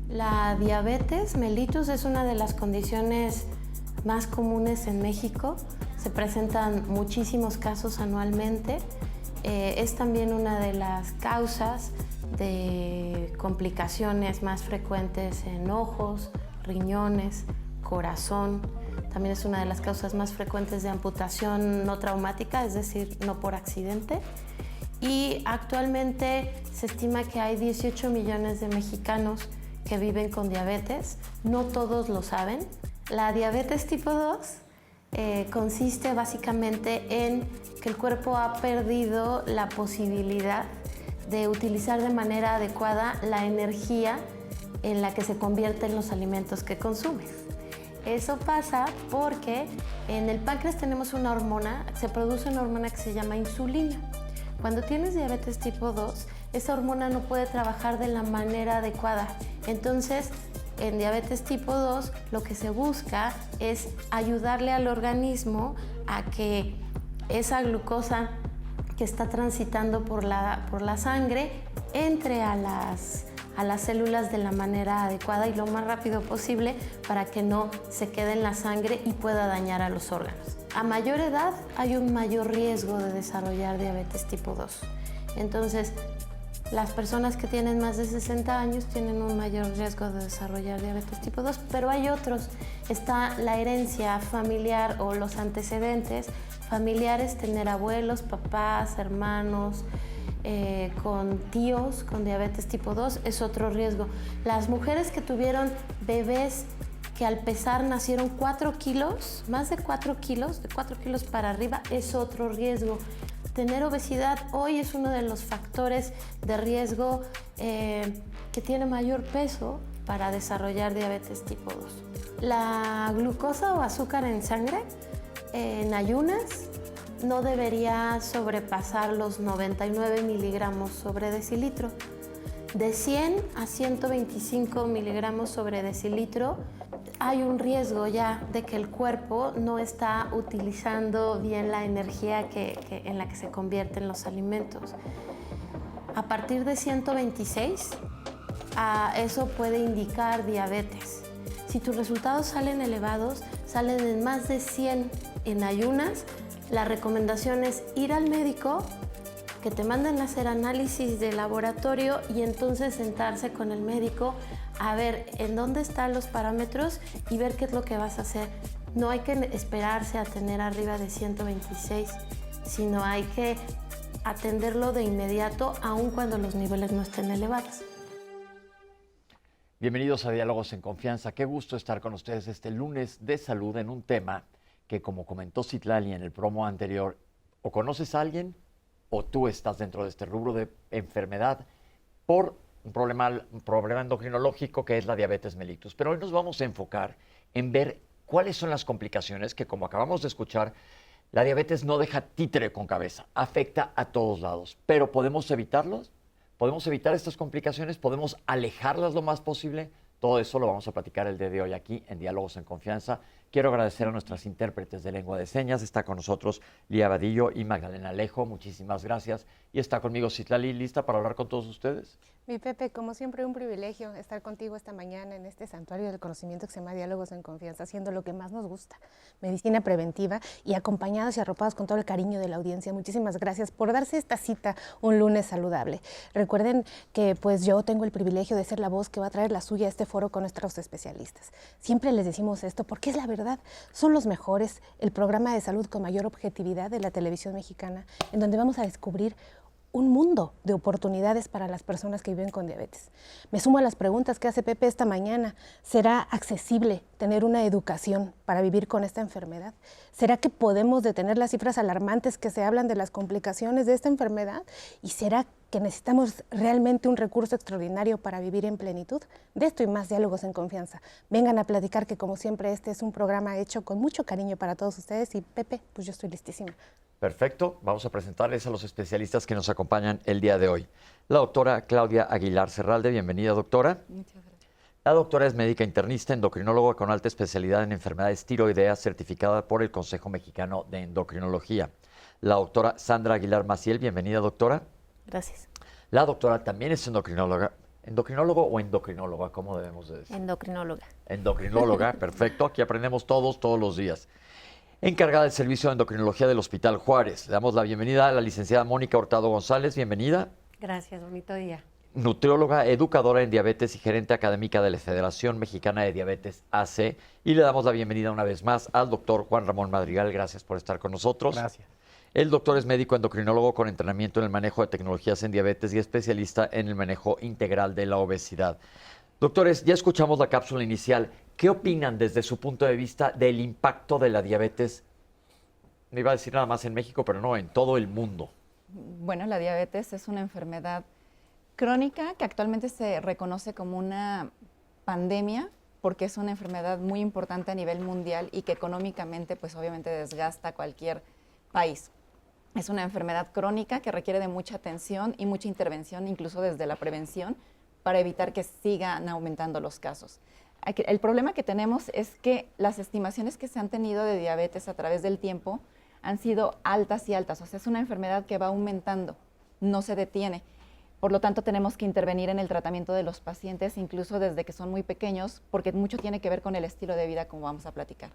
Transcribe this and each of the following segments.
La diabetes mellitus es una de las condiciones más comunes en México. Se presentan muchísimos casos anualmente. Es también una de las causas de complicaciones más frecuentes en ojos, riñones, corazón. También es una de las causas más frecuentes de amputación no traumática, es decir, no por accidente. Y actualmente se estima que hay 18 millones de mexicanos que viven con diabetes. No todos lo saben. La diabetes tipo 2 consiste básicamente en que el cuerpo ha perdido la posibilidad de utilizar de manera adecuada la energía en la que se convierten los alimentos que consumes. Eso pasa porque en el páncreas tenemos una hormona, se produce una hormona que se llama insulina. Cuando tienes diabetes tipo 2, esa hormona no puede trabajar de la manera adecuada. Entonces, en diabetes tipo 2, lo que se busca es ayudarle al organismo a que esa glucosa que está transitando por la sangre entre a las células de la manera adecuada y lo más rápido posible para que no se quede en la sangre y pueda dañar a los órganos. A mayor edad hay un mayor riesgo de desarrollar diabetes tipo 2. Entonces, las personas que tienen más de 60 años tienen un mayor riesgo de desarrollar diabetes tipo 2, pero hay otros. Está la herencia familiar o los antecedentes familiares, tener abuelos, papás, hermanos, con tíos con diabetes tipo 2 es otro riesgo. Las mujeres que tuvieron bebés que al pesar nacieron 4 kilos, más de 4 kilos, de 4 kilos para arriba, es otro riesgo. Tener obesidad hoy es uno de los factores de riesgo que tiene mayor peso para desarrollar diabetes tipo 2. La glucosa o azúcar en sangre en ayunas no debería sobrepasar los 99 miligramos sobre decilitro. De 100 a 125 miligramos sobre decilitro hay un riesgo ya de que el cuerpo no está utilizando bien la energía en la que se convierten los alimentos. A partir de 126, eso puede indicar diabetes. Si tus resultados salen elevados, salen en más de 100 en ayunas, la recomendación es ir al médico, que te manden a hacer análisis de laboratorio y entonces sentarse con el médico a ver en dónde están los parámetros y ver qué es lo que vas a hacer. No hay que esperarse a tener arriba de 126, sino hay que atenderlo de inmediato, aun cuando los niveles no estén elevados. Bienvenidos a Diálogos en Confianza. Qué gusto estar con ustedes este lunes de salud en un tema que, como comentó Citlali en el promo anterior, o conoces a alguien o tú estás dentro de este rubro de enfermedad por un problema endocrinológico que es la diabetes mellitus. Pero hoy nos vamos a enfocar en ver cuáles son las complicaciones que, como acabamos de escuchar, la diabetes no deja títere con cabeza, afecta a todos lados. Pero ¿podemos evitarlos? ¿Podemos evitar estas complicaciones? ¿Podemos alejarlas lo más posible? Todo eso lo vamos a platicar el día de hoy aquí en Diálogos en Confianza. Quiero agradecer a nuestras intérpretes de lengua de señas. Está con nosotros Lía Vadillo y Magdalena Alejo. Muchísimas gracias. Y está conmigo Citlali, lista para hablar con todos ustedes. Mi Pepe, como siempre, un privilegio estar contigo esta mañana en este santuario del conocimiento que se llama Diálogos en Confianza, haciendo lo que más nos gusta, medicina preventiva, y acompañados y arropados con todo el cariño de la audiencia. Muchísimas gracias por darse esta cita un lunes saludable. Recuerden que pues yo tengo el privilegio de ser la voz que va a traer la suya a este foro con nuestros especialistas. Siempre les decimos esto porque es la verdad, son los mejores, el programa de salud con mayor objetividad de la televisión mexicana, en donde vamos a descubrir un mundo de oportunidades para las personas que viven con diabetes. Me sumo a las preguntas que hace Pepe esta mañana. ¿Será accesible tener una educación para vivir con esta enfermedad? ¿Será que podemos detener las cifras alarmantes que se hablan de las complicaciones de esta enfermedad? ¿Y será que necesitamos realmente un recurso extraordinario para vivir en plenitud? De esto y más Diálogos en Confianza. Vengan a platicar, que como siempre este es un programa hecho con mucho cariño para todos ustedes, y Pepe, pues yo estoy listísima. Perfecto, vamos a presentarles a los especialistas que nos acompañan el día de hoy. La doctora Claudia Aguilar Serralde, bienvenida, doctora. Muchas gracias. La doctora es médica internista, endocrinóloga con alta especialidad en enfermedades tiroideas, certificada por el Consejo Mexicano de Endocrinología. La doctora Sandra Aguilar Maciel, bienvenida, doctora. Gracias. La doctora también es endocrinóloga, ¿Endocrinólogo o endocrinóloga? ¿Cómo debemos de decir? Endocrinóloga. Endocrinóloga, perfecto. Aquí aprendemos todos los días. Encargada del servicio de endocrinología del Hospital Juárez. Le damos la bienvenida a la licenciada Mónica Hurtado González. Bienvenida. Gracias, bonito día. Nutrióloga, educadora en diabetes y gerente académica de la Federación Mexicana de Diabetes AC. Y le damos la bienvenida una vez más al doctor Juan Ramón Madrigal. Gracias por estar con nosotros. Gracias. El doctor es médico endocrinólogo con entrenamiento en el manejo de tecnologías en diabetes y especialista en el manejo integral de la obesidad. Doctores, ya escuchamos la cápsula inicial. ¿Qué opinan desde su punto de vista del impacto de la diabetes? No iba a decir nada más en México, pero no, en todo el mundo. Bueno, la diabetes es una enfermedad crónica que actualmente se reconoce como una pandemia porque es una enfermedad muy importante a nivel mundial y que económicamente, pues obviamente desgasta cualquier país. Es una enfermedad crónica que requiere de mucha atención y mucha intervención, incluso desde la prevención, para evitar que sigan aumentando los casos. El problema que tenemos es que las estimaciones que se han tenido de diabetes a través del tiempo han sido altas y altas. O sea, es una enfermedad que va aumentando, no se detiene. Por lo tanto, tenemos que intervenir en el tratamiento de los pacientes, incluso desde que son muy pequeños, porque mucho tiene que ver con el estilo de vida, como vamos a platicar.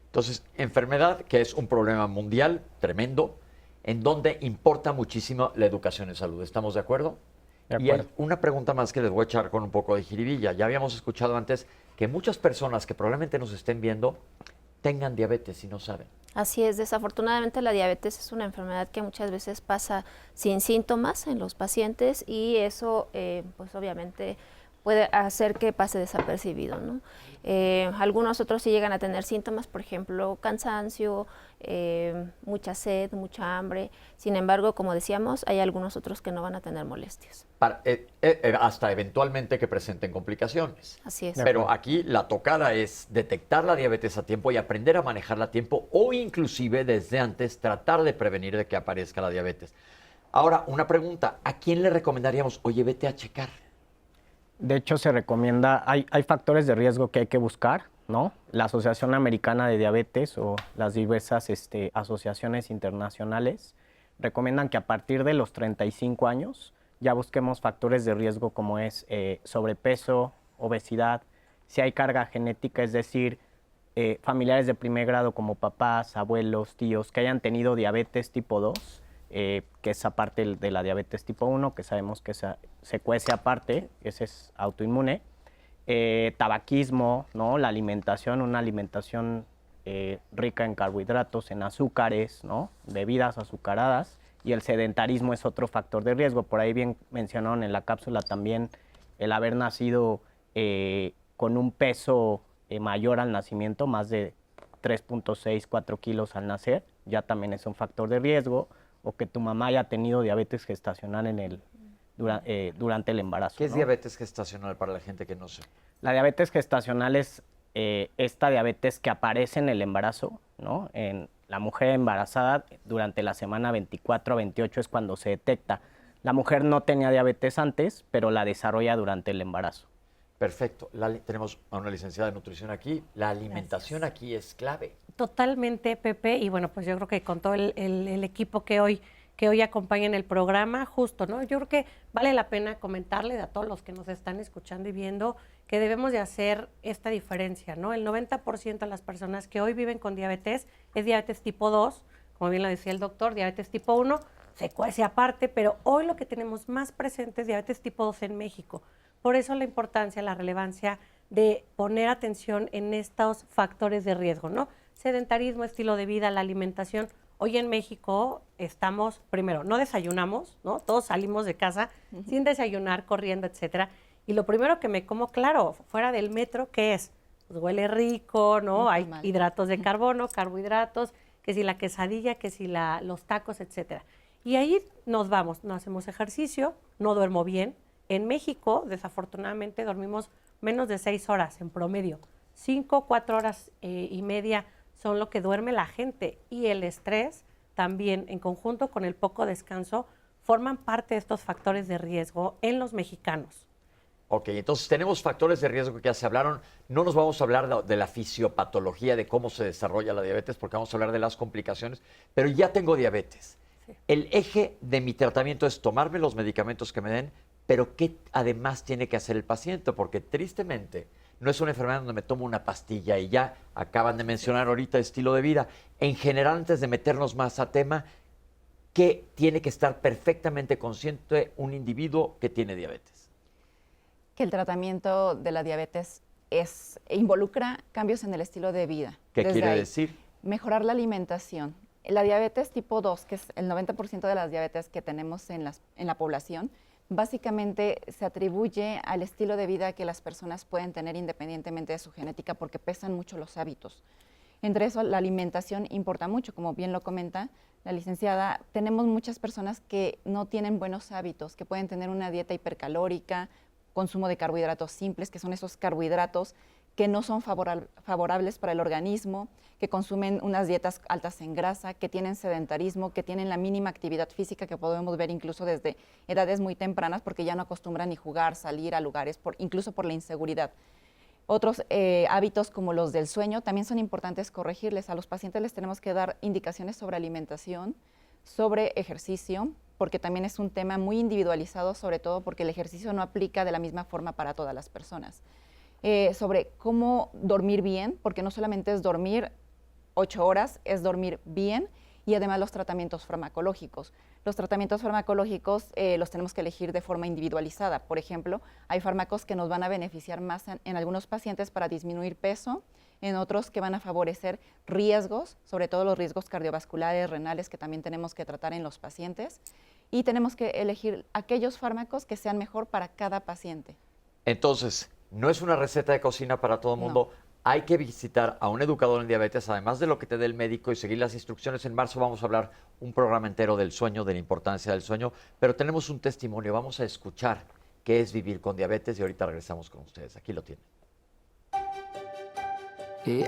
Entonces, enfermedad que es un problema mundial tremendo, en donde importa muchísimo la educación en salud. ¿Estamos de acuerdo? Y hay una pregunta más que les voy a echar con un poco de jiribilla. Ya habíamos escuchado antes que muchas personas que probablemente nos estén viendo tengan diabetes y no saben. Así es, desafortunadamente la diabetes es una enfermedad que muchas veces pasa sin síntomas en los pacientes y eso pues obviamente puede hacer que pase desapercibido, ¿no? Algunos otros sí llegan a tener síntomas, por ejemplo, cansancio, mucha sed, mucha hambre. Sin embargo, como decíamos, hay algunos otros que no van a tener molestias. Hasta eventualmente que presenten complicaciones. Así es. Pero aquí la tocada es detectar la diabetes a tiempo y aprender a manejarla a tiempo o inclusive desde antes tratar de prevenir de que aparezca la diabetes. Ahora, una pregunta, ¿a quién le recomendaríamos, oye, vete a checar? De hecho, se recomienda, hay factores de riesgo que hay que buscar, ¿no? La Asociación Americana de Diabetes o las diversas asociaciones internacionales recomiendan que a partir de los 35 años ya busquemos factores de riesgo como es sobrepeso, obesidad, si hay carga genética, es decir, familiares de primer grado como papás, abuelos, tíos que hayan tenido diabetes tipo 2, que es aparte de la diabetes tipo 1, que sabemos que se cuece aparte, ese es autoinmune. Tabaquismo, ¿no? La alimentación, una alimentación rica en carbohidratos, en azúcares, ¿no? Bebidas azucaradas, y el sedentarismo es otro factor de riesgo. Por ahí bien mencionaron en la cápsula también el haber nacido con un peso mayor al nacimiento, más de 3.6, 4 kilos al nacer, ya también es un factor de riesgo, o que tu mamá haya tenido diabetes gestacional durante el embarazo. ¿Qué es ¿no? diabetes gestacional para la gente que no sé? La diabetes gestacional es esta diabetes que aparece en el embarazo, ¿no? En la mujer embarazada durante la semana 24 a 28 es cuando se detecta. La mujer no tenía diabetes antes, pero la desarrolla durante el embarazo. Perfecto. Tenemos a una licenciada de nutrición aquí. La alimentación aquí es clave. Totalmente, Pepe, y bueno, pues yo creo que con todo el equipo que hoy acompaña en el programa, justo, ¿no? Yo creo que vale la pena comentarles a todos los que nos están escuchando y viendo que debemos de hacer esta diferencia, ¿no? El 90% de las personas que hoy viven con diabetes es diabetes tipo 2, como bien lo decía el doctor, diabetes tipo 1 se cuece aparte, pero hoy lo que tenemos más presente es diabetes tipo 2 en México. Por eso la importancia, la relevancia de poner atención en estos factores de riesgo, ¿no? Sedentarismo, estilo de vida, la alimentación. Hoy en México estamos, primero, no desayunamos, ¿no? Todos salimos de casa sin desayunar, corriendo, etcétera. Y lo primero que me como, claro, fuera del metro, ¿qué es? Pues huele rico, ¿no? Hay hidratos de carbono, carbohidratos, que si la quesadilla, que si los tacos, etcétera. Y ahí nos vamos, no hacemos ejercicio, no duermo bien. En México, desafortunadamente, dormimos menos de 6 horas en promedio. 5, 4 horas y media son lo que duerme la gente. Y el estrés también, en conjunto con el poco descanso, forman parte de estos factores de riesgo en los mexicanos. Ok, entonces tenemos factores de riesgo que ya se hablaron. No nos vamos a hablar de la fisiopatología, de cómo se desarrolla la diabetes, porque vamos a hablar de las complicaciones, pero ya tengo diabetes. Sí. El eje de mi tratamiento es tomarme los medicamentos que me den, pero ¿qué además tiene que hacer el paciente? Porque tristemente no es una enfermedad donde me tomo una pastilla y ya. Acaban de mencionar ahorita estilo de vida. En general, antes de meternos más a tema, ¿qué tiene que estar perfectamente consciente un individuo que tiene diabetes? Que el tratamiento de la diabetes involucra cambios en el estilo de vida. ¿Qué Desde quiere ahí, decir? mejorar la alimentación. La diabetes tipo 2, que es el 90% de las diabetes que tenemos en la población, básicamente se atribuye al estilo de vida que las personas pueden tener independientemente de su genética, porque pesan mucho los hábitos. Entre eso, la alimentación importa mucho, como bien lo comenta la licenciada. Tenemos muchas personas que no tienen buenos hábitos, que pueden tener una dieta hipercalórica, consumo de carbohidratos simples, que son esos carbohidratos que no son favorables para el organismo, que consumen unas dietas altas en grasa, que tienen sedentarismo, que tienen la mínima actividad física, que podemos ver incluso desde edades muy tempranas, porque ya no acostumbran ni jugar, salir a lugares, incluso por la inseguridad. Otros hábitos como los del sueño también son importantes corregirles. A los pacientes les tenemos que dar indicaciones sobre alimentación, sobre ejercicio, porque también es un tema muy individualizado, sobre todo porque el ejercicio no aplica de la misma forma para todas las personas. Sobre cómo dormir bien, porque no solamente es dormir 8 horas, es dormir bien, y además los tratamientos farmacológicos. Los tratamientos farmacológicos los tenemos que elegir de forma individualizada. Por ejemplo, hay fármacos que nos van a beneficiar más en algunos pacientes para disminuir peso, en otros que van a favorecer riesgos, sobre todo los riesgos cardiovasculares, renales, que también tenemos que tratar en los pacientes, y tenemos que elegir aquellos fármacos que sean mejor para cada paciente. Entonces, no es una receta de cocina para todo el mundo. No. Hay que visitar a un educador en diabetes, además de lo que te dé el médico, y seguir las instrucciones. En marzo vamos a hablar un programa entero del sueño, de la importancia del sueño, pero tenemos un testimonio. Vamos a escuchar qué es vivir con diabetes y ahorita regresamos con ustedes. Aquí lo tienen.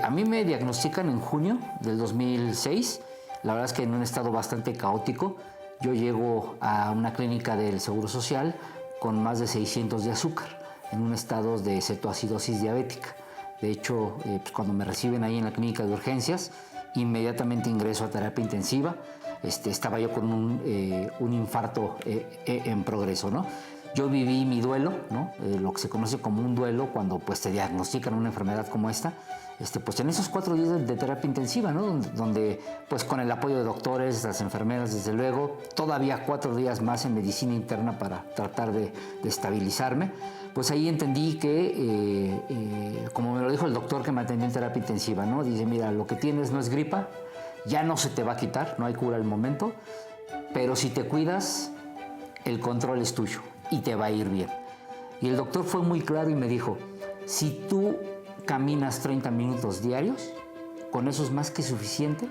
A mí me diagnostican en junio del 2006. La verdad es que en un estado bastante caótico. Yo llego a una clínica del Seguro Social con más de 600 de azúcar, en un estado de cetoacidosis diabética. De hecho, pues cuando me reciben ahí en la clínica de urgencias, inmediatamente ingreso a terapia intensiva. Estaba yo con un infarto en progreso, ¿no? Yo viví mi duelo, ¿no? Lo que se conoce como un duelo cuando pues, te diagnostican una enfermedad como esta. Pues en esos 4 días de terapia intensiva, ¿no? Donde pues con el apoyo de doctores, las enfermeras, desde luego, todavía 4 días más en medicina interna para tratar de estabilizarme. Pues ahí entendí que, como me lo dijo el doctor que me atendió en terapia intensiva, ¿no? Dice, mira, lo que tienes no es gripa, ya no se te va a quitar, no hay cura al momento, pero si te cuidas, el control es tuyo y te va a ir bien. Y el doctor fue muy claro y me dijo, si tú caminas 30 minutos diarios, con eso es más que suficiente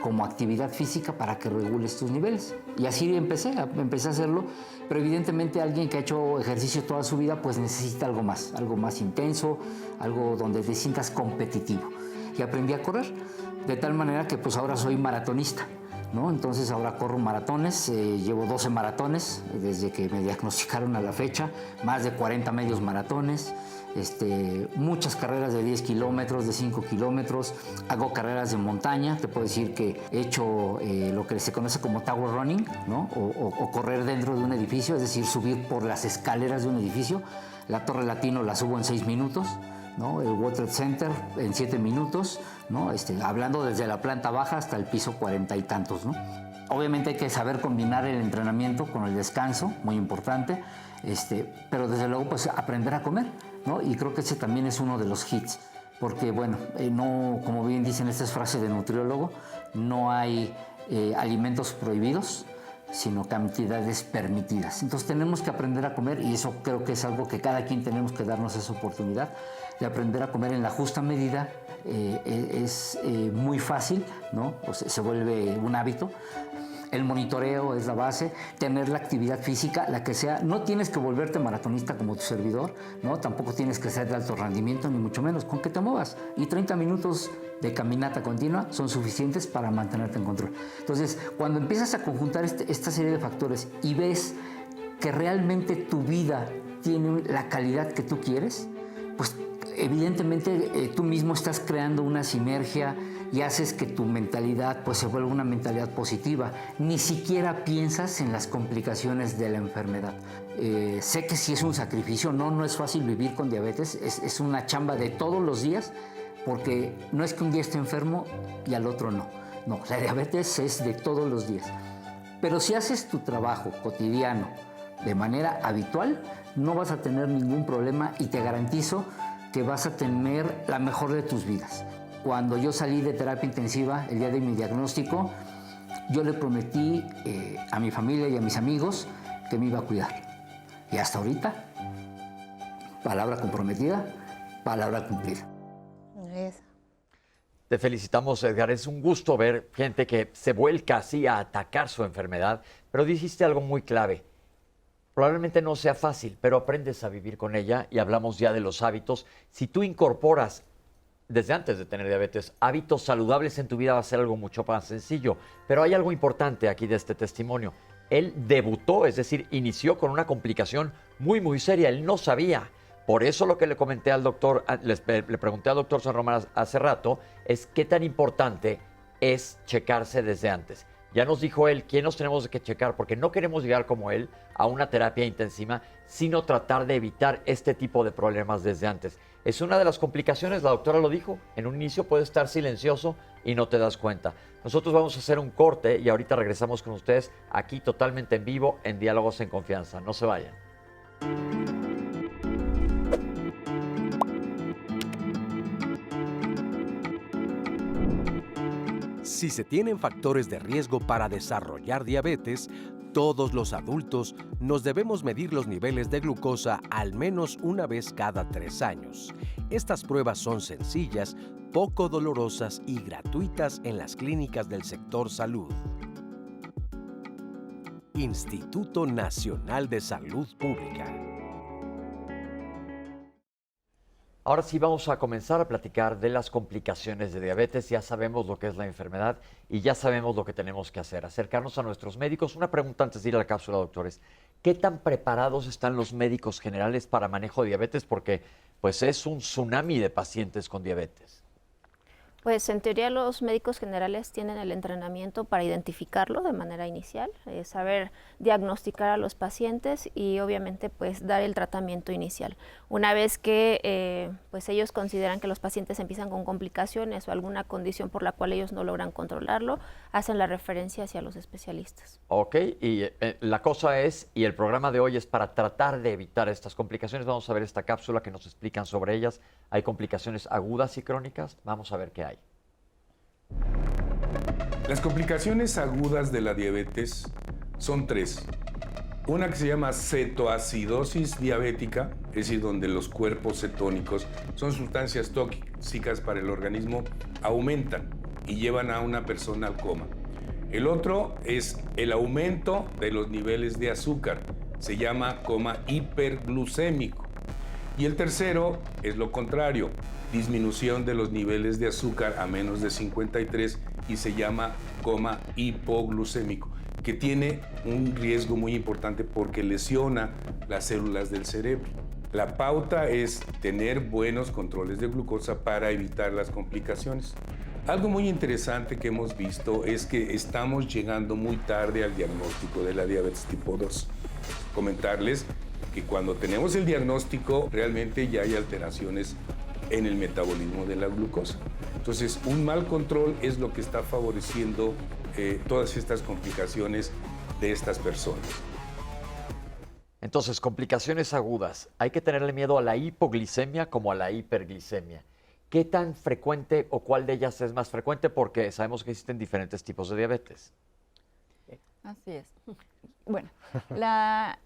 como actividad física para que regules tus niveles. Y así empecé a hacerlo, pero evidentemente alguien que ha hecho ejercicio toda su vida pues necesita algo más intenso, algo donde te sientas competitivo. Y aprendí a correr, de tal manera que pues ahora soy maratonista, ¿no? Entonces ahora corro maratones, llevo 12 maratones desde que me diagnosticaron a la fecha, más de 40 medios maratones, muchas carreras de 10 kilómetros, de 5 kilómetros, hago carreras de montaña, te puedo decir que he hecho lo que se conoce como tower running, ¿no? o correr dentro de un edificio, es decir, subir por las escaleras de un edificio. La Torre Latino la subo en 6 minutos, ¿no? El World Trade Center en 7 minutos, ¿no? Hablando desde la planta baja hasta el piso 40 y tantos, ¿no? Obviamente hay que saber combinar el entrenamiento con el descanso, muy importante, pero desde luego pues aprender a comer, ¿no? Y creo que ese también es uno de los hits, porque bueno, no, como bien dicen, esta es frase de nutriólogo, no hay alimentos prohibidos, sino cantidades permitidas. Entonces tenemos que aprender a comer, y eso creo que es algo que cada quien tenemos que darnos esa oportunidad de aprender a comer en la justa medida. Es muy fácil, ¿no? O sea, se vuelve un hábito. El monitoreo es la base, tener la actividad física, la que sea. No tienes que volverte maratonista como tu servidor, ¿no? Tampoco tienes que ser de alto rendimiento, ni mucho menos, con que te muevas. Y 30 minutos de caminata continua son suficientes para mantenerte en control. Entonces, cuando empiezas a conjuntar esta serie de factores y ves que realmente tu vida tiene la calidad que tú quieres, pues evidentemente tú mismo estás creando una sinergia y haces que tu mentalidad pues, se vuelva una mentalidad positiva. Ni siquiera piensas en las complicaciones de la enfermedad. Sé que sí es un sacrificio, no es fácil vivir con diabetes, es una chamba de todos los días, porque no es que un día esté enfermo y al otro no. No, la diabetes es de todos los días. Pero si haces tu trabajo cotidiano de manera habitual, no vas a tener ningún problema y te garantizo que vas a tener la mejor de tus vidas. Cuando yo salí de terapia intensiva el día de mi diagnóstico, yo le prometí a mi familia y a mis amigos que me iba a cuidar. Y hasta ahorita, palabra comprometida, palabra cumplida. Eso. Te felicitamos, Edgar. Es un gusto ver gente que se vuelca así a atacar su enfermedad, pero dijiste algo muy clave. Probablemente no sea fácil, pero aprendes a vivir con ella y hablamos ya de los hábitos. Si tú incorporas, desde antes de tener diabetes, hábitos saludables en tu vida, va a ser algo mucho más sencillo. Pero hay algo importante aquí de este testimonio. Él debutó, es decir, inició con una complicación muy, muy seria. Él no sabía. Por eso lo que le comenté al doctor, le pregunté al doctor San Román hace rato, es qué tan importante es checarse desde antes. Ya nos dijo él quién nos tenemos que checar, porque no queremos llegar como él a una terapia intensiva, sino tratar de evitar este tipo de problemas desde antes. Es una de las complicaciones, la doctora lo dijo, en un inicio puede estar silencioso y no te das cuenta. Nosotros vamos a hacer un corte y ahorita regresamos con ustedes aquí totalmente en vivo en Diálogos en Confianza. No se vayan. Si se tienen factores de riesgo para desarrollar diabetes, todos los adultos nos debemos medir los niveles de glucosa al menos una vez cada 3 años. Estas pruebas son sencillas, poco dolorosas y gratuitas en las clínicas del sector salud. Instituto Nacional de Salud Pública. Ahora sí vamos a comenzar a platicar de las complicaciones de diabetes. Ya sabemos lo que es la enfermedad y ya sabemos lo que tenemos que hacer. Acercarnos a nuestros médicos. Una pregunta antes de ir a la cápsula, doctores. ¿Qué tan preparados están los médicos generales para manejo de diabetes? Porque pues es un tsunami de pacientes con diabetes. Pues en teoría los médicos generales tienen el entrenamiento para identificarlo de manera inicial, saber diagnosticar a los pacientes y obviamente pues dar el tratamiento inicial. Una vez que pues ellos consideran que los pacientes empiezan con complicaciones o alguna condición por la cual ellos no logran controlarlo, hacen la referencia hacia los especialistas. Ok, y la cosa es, y el programa de hoy es para tratar de evitar estas complicaciones. Vamos a ver esta cápsula que nos explican sobre ellas. Hay complicaciones agudas y crónicas. Vamos a ver qué hay. Las complicaciones agudas de la diabetes son 3. Una que se llama cetoacidosis diabética, es decir, donde los cuerpos cetónicos son sustancias tóxicas para el organismo, aumentan y llevan a una persona al coma. El otro es el aumento de los niveles de azúcar, se llama coma hiperglucémico. Y el tercero es lo contrario, disminución de los niveles de azúcar a menos de 53 y se llama coma hipoglucémico, que tiene un riesgo muy importante porque lesiona las células del cerebro. La pauta es tener buenos controles de glucosa para evitar las complicaciones. Algo muy interesante que hemos visto es que estamos llegando muy tarde al diagnóstico de la diabetes tipo 2. Comentarles que cuando tenemos el diagnóstico realmente ya hay alteraciones en el metabolismo de la glucosa. Entonces, un mal control es lo que está favoreciendo todas estas complicaciones de estas personas. Entonces, complicaciones agudas. Hay que tenerle miedo a la hipoglicemia como a la hiperglicemia. ¿Qué tan frecuente o cuál de ellas es más frecuente? Porque sabemos que existen diferentes tipos de diabetes. Así es. Bueno, la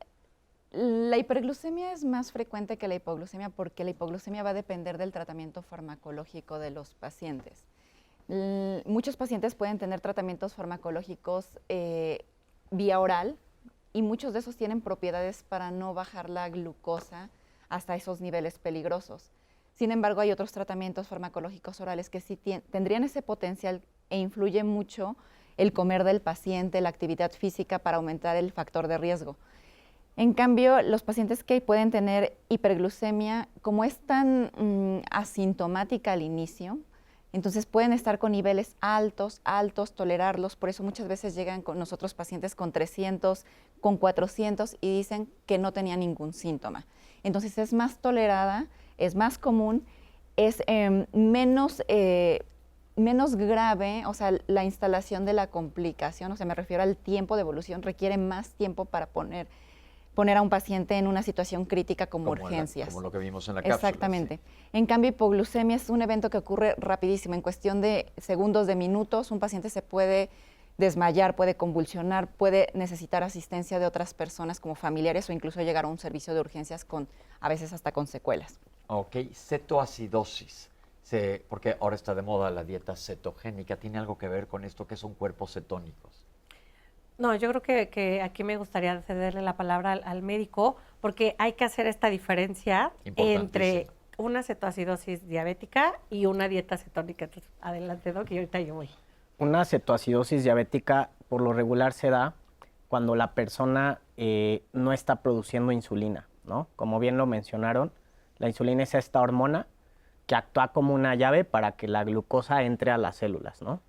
hiperglucemia es más frecuente que la hipoglucemia porque la hipoglucemia va a depender del tratamiento farmacológico de los pacientes. Muchos pacientes pueden tener tratamientos farmacológicos vía oral y muchos de esos tienen propiedades para no bajar la glucosa hasta esos niveles peligrosos. Sin embargo, hay otros tratamientos farmacológicos orales que sí tendrían ese potencial e influye mucho el comer del paciente, la actividad física para aumentar el factor de riesgo. En cambio, los pacientes que pueden tener hiperglucemia, como es tan asintomática al inicio, entonces pueden estar con niveles altos, tolerarlos, por eso muchas veces llegan con nosotros pacientes con 300, con 400 y dicen que no tenían ningún síntoma. Entonces es más tolerada, es más común, es menos grave, o sea, la instalación de la complicación, o sea, me refiero al tiempo de evolución, requiere más tiempo para poner a un paciente en una situación crítica como urgencias. Como lo que vimos en la cápsula. Exactamente. Sí. En cambio, hipoglucemia es un evento que ocurre rapidísimo. En cuestión de segundos, de minutos, un paciente se puede desmayar, puede convulsionar, puede necesitar asistencia de otras personas como familiares o incluso llegar a un servicio de urgencias a veces hasta con secuelas. Ok, cetoacidosis. Porque ahora está de moda la dieta cetogénica. ¿Tiene algo que ver con esto que son cuerpos cetónicos? No, yo creo que aquí me gustaría cederle la palabra al médico, porque hay que hacer esta diferencia entre una cetoacidosis diabética y una dieta cetónica. Entonces, adelante, Doc, y ahorita yo voy. Una cetoacidosis diabética por lo regular se da cuando la persona no está produciendo insulina, ¿no? Como bien lo mencionaron, la insulina es esta hormona que actúa como una llave para que la glucosa entre a las células, ¿no?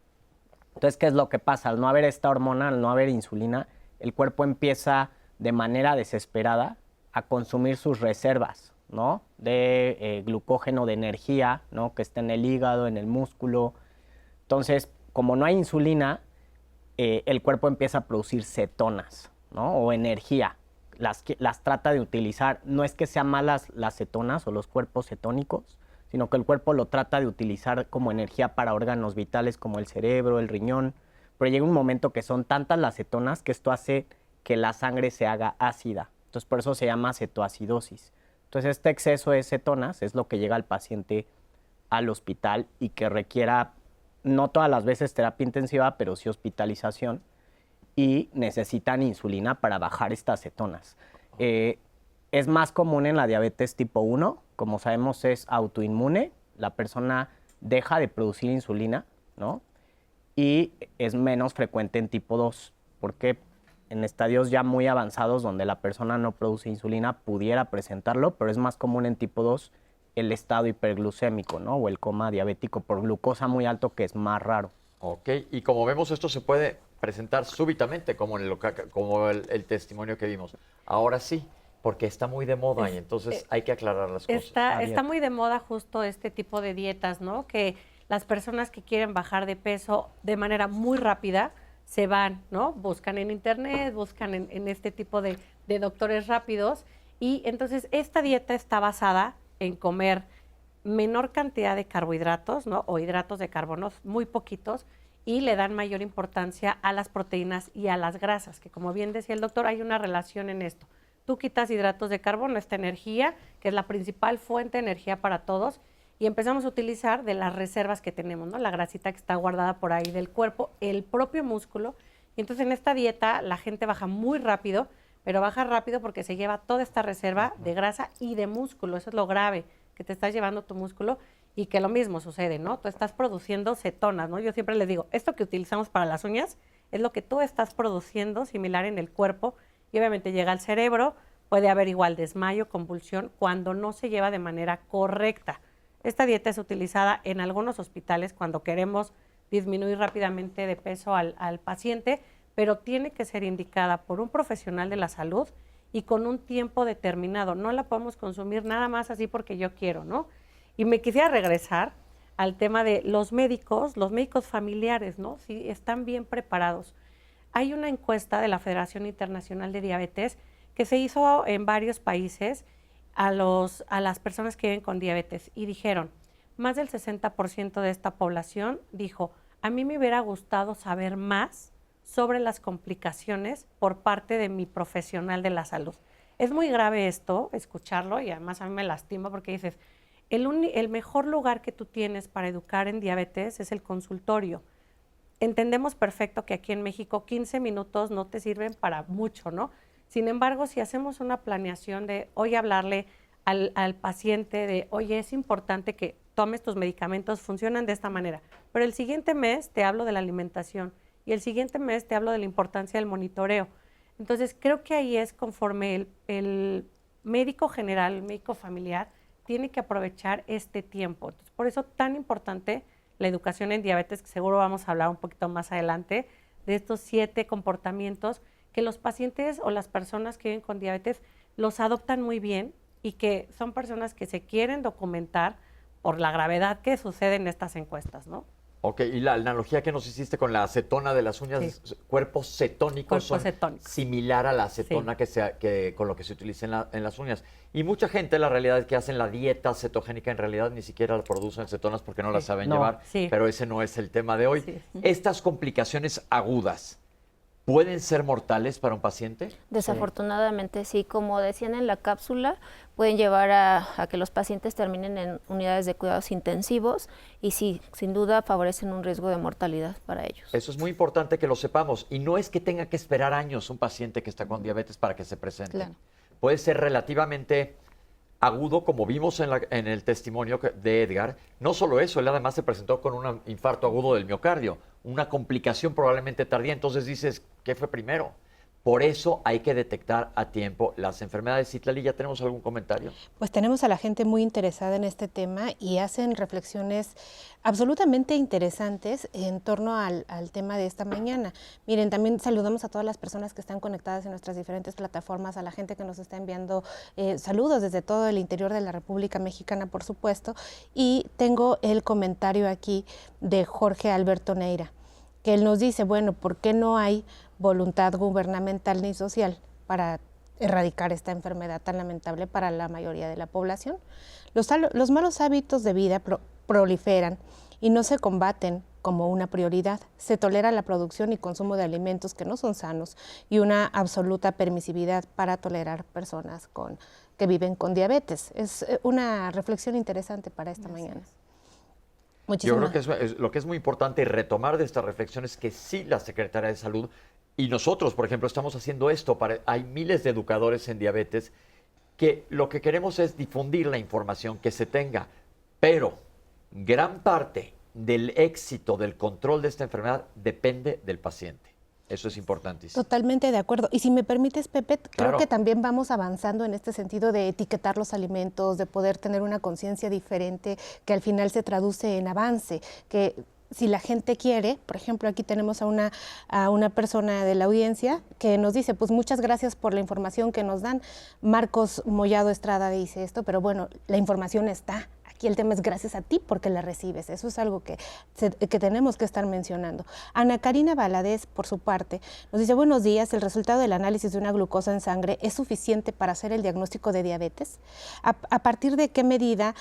Entonces, ¿qué es lo que pasa? Al no haber esta hormona, al no haber insulina, el cuerpo empieza de manera desesperada a consumir sus reservas, ¿no? De glucógeno, de energía, ¿no? Que está en el hígado, en el músculo. Entonces, como no hay insulina, el cuerpo empieza a producir cetonas, ¿no? O energía. Las trata de utilizar. No es que sean malas las cetonas o los cuerpos cetónicos, sino que el cuerpo lo trata de utilizar como energía para órganos vitales como el cerebro, el riñón, pero llega un momento que son tantas las cetonas que esto hace que la sangre se haga ácida. Entonces, por eso se llama cetoacidosis. Entonces, este exceso de cetonas es lo que llega al paciente al hospital y que requiera, no todas las veces terapia intensiva, pero sí hospitalización, y necesitan insulina para bajar estas cetonas. Es más común en la diabetes tipo 1, como sabemos es autoinmune, la persona deja de producir insulina, ¿no? Y es menos frecuente en tipo 2, porque en estadios ya muy avanzados donde la persona no produce insulina pudiera presentarlo, pero es más común en tipo 2 el estado hiperglucémico, ¿no? O el coma diabético por glucosa muy alto, que es más raro. Ok, y como vemos, esto se puede presentar súbitamente, como el testimonio que vimos. Ahora sí, porque está muy de moda y entonces hay que aclarar las cosas. Está muy de moda justo este tipo de dietas, ¿no? Que las personas que quieren bajar de peso de manera muy rápida se van, ¿no? Buscan en internet, buscan en este tipo de doctores rápidos, y entonces esta dieta está basada en comer menor cantidad de carbohidratos, ¿no? O hidratos de carbono, muy poquitos, y le dan mayor importancia a las proteínas y a las grasas, que como bien decía el doctor, hay una relación en esto. Tú quitas hidratos de carbono, esta energía, que es la principal fuente de energía para todos, y empezamos a utilizar de las reservas que tenemos, ¿no? La grasita que está guardada por ahí del cuerpo, el propio músculo. Y entonces en esta dieta la gente baja muy rápido, pero baja rápido porque se lleva toda esta reserva de grasa y de músculo. Eso es lo grave, que te estás llevando tu músculo y que lo mismo sucede, ¿no? Tú estás produciendo cetonas, ¿no? Yo siempre les digo, esto que utilizamos para las uñas es lo que tú estás produciendo similar en el cuerpo, y obviamente llega al cerebro, puede haber igual desmayo, convulsión, cuando no se lleva de manera correcta. Esta dieta es utilizada en algunos hospitales cuando queremos disminuir rápidamente de peso al paciente, pero tiene que ser indicada por un profesional de la salud y con un tiempo determinado. No la podemos consumir nada más así porque yo quiero, ¿no? Y me quisiera regresar al tema de los médicos familiares, ¿no? Si están bien preparados. Hay una encuesta de la Federación Internacional de Diabetes que se hizo en varios países a las personas que viven con diabetes, y dijeron, más del 60% de esta población dijo, a mí me hubiera gustado saber más sobre las complicaciones por parte de mi profesional de la salud. Es muy grave esto, escucharlo, y además a mí me lastima porque dices, el mejor lugar que tú tienes para educar en diabetes es el consultorio. Entendemos perfecto que aquí en México 15 minutos no te sirven para mucho, ¿no? Sin embargo, si hacemos una planeación de hoy hablarle al paciente de, oye, es importante que tomes tus medicamentos, funcionan de esta manera, pero el siguiente mes te hablo de la alimentación y el siguiente mes te hablo de la importancia del monitoreo. Entonces, creo que ahí es conforme el médico general, el médico familiar, tiene que aprovechar este tiempo. Entonces, por eso tan importante la educación en diabetes, que seguro vamos a hablar un poquito más adelante, de estos 7 comportamientos que los pacientes o las personas que viven con diabetes los adoptan muy bien y que son personas que se quieren documentar por la gravedad que sucede en estas encuestas, ¿no? Ok, y la analogía que nos hiciste con la acetona de las uñas, cuerpos cetónicos son similar a la acetona que con lo que se utiliza en las uñas. Y mucha gente, la realidad es que hacen la dieta cetogénica, en realidad ni siquiera producen cetonas porque no las saben llevar, pero ese no es el tema de hoy. Estas complicaciones agudas, ¿pueden ser mortales para un paciente? Desafortunadamente sí, como decían en la cápsula, pueden llevar a que los pacientes terminen en unidades de cuidados intensivos y sí, sin duda favorecen un riesgo de mortalidad para ellos. Eso es muy importante que lo sepamos. Y no es que tenga que esperar años un paciente que está con diabetes para que se presente. Claro. Puede ser relativamente agudo, como vimos en el testimonio de Edgar. No solo eso, él además se presentó con un infarto agudo del miocardio, una complicación probablemente tardía. Entonces dices, ¿qué fue primero? Por eso hay que detectar a tiempo las enfermedades. Citlali, ¿ya tenemos algún comentario? Pues tenemos a la gente muy interesada en este tema y hacen reflexiones absolutamente interesantes en torno al tema de esta mañana. Miren, también saludamos a todas las personas que están conectadas en nuestras diferentes plataformas, a la gente que nos está enviando saludos desde todo el interior de la República Mexicana, por supuesto. Y tengo el comentario aquí de Jorge Alberto Neira, que él nos dice, bueno, ¿por qué no hay voluntad gubernamental ni social para erradicar esta enfermedad tan lamentable para la mayoría de la población? Los malos hábitos de vida proliferan y no se combaten como una prioridad. Se tolera la producción y consumo de alimentos que no son sanos y una absoluta permisividad para tolerar personas que viven con diabetes. Es una reflexión interesante para esta mañana. Yo creo que lo que es muy importante retomar de esta reflexión es que sí, la Secretaría de Salud y nosotros, por ejemplo, estamos haciendo esto. Hay miles de educadores en diabetes que lo que queremos es difundir la información que se tenga, pero gran parte del éxito del control de esta enfermedad depende del paciente. Eso es importantísimo. Totalmente de acuerdo. Y si me permites, Pepe, Claro. creo que también vamos avanzando en este sentido de etiquetar los alimentos, de poder tener una conciencia diferente que al final se traduce en avance, que si la gente quiere, por ejemplo, aquí tenemos a una persona de la audiencia que nos dice, pues muchas gracias por la información que nos dan. Marcos Mollado Estrada dice esto, pero bueno, la información está. Aquí el tema es gracias a ti porque la recibes. Eso es algo que tenemos que estar mencionando. Ana Karina Valadez, por su parte, nos dice, buenos días, ¿el resultado del análisis de una glucosa en sangre es suficiente para hacer el diagnóstico de diabetes? ¿A partir de qué medida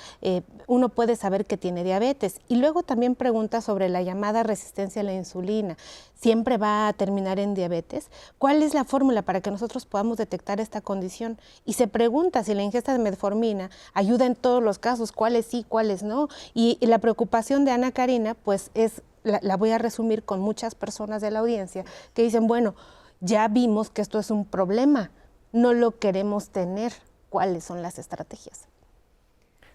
uno puede saber que tiene diabetes? Y luego también pregunta sobre la llamada resistencia a la insulina. ¿Siempre va a terminar en diabetes? ¿Cuál es la fórmula para que nosotros podamos detectar esta condición? Y se pregunta si la ingesta de metformina ayuda en todos los casos, cuáles sí, cuáles no. Y la preocupación de Ana Karina, pues la voy a resumir con muchas personas de la audiencia que dicen, bueno, ya vimos que esto es un problema, no lo queremos tener. ¿Cuáles son las estrategias?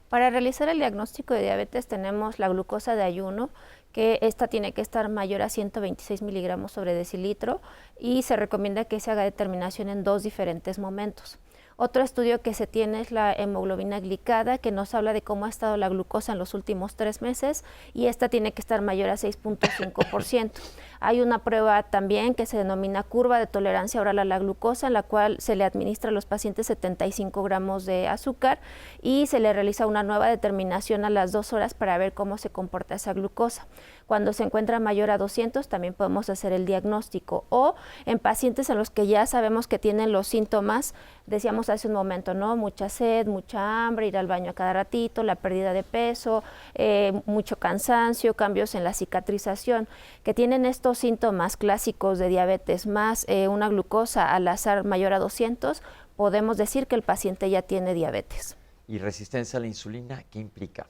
Para realizar el diagnóstico de diabetes tenemos la glucosa de ayuno, que esta tiene que estar mayor a 126 miligramos sobre decilitro y se recomienda que se haga determinación en 2 diferentes momentos. Otro estudio que se tiene es la hemoglobina glicada, que nos habla de cómo ha estado la glucosa en los últimos 3 meses y esta tiene que estar mayor a 6.5%. Hay una prueba también que se denomina curva de tolerancia oral a la glucosa, en la cual se le administra a los pacientes 75 gramos de azúcar y se le realiza una nueva determinación a las 2 horas para ver cómo se comporta esa glucosa. Cuando se encuentra mayor a 200 también podemos hacer el diagnóstico, o en pacientes en los que ya sabemos que tienen los síntomas, decíamos hace un momento, ¿no? Mucha sed, mucha hambre, ir al baño a cada ratito, la pérdida de peso, mucho cansancio, cambios en la cicatrización, que tienen estos síntomas clásicos de diabetes más una glucosa al azar mayor a 200, podemos decir que el paciente ya tiene diabetes. ¿Y resistencia a la insulina qué implica?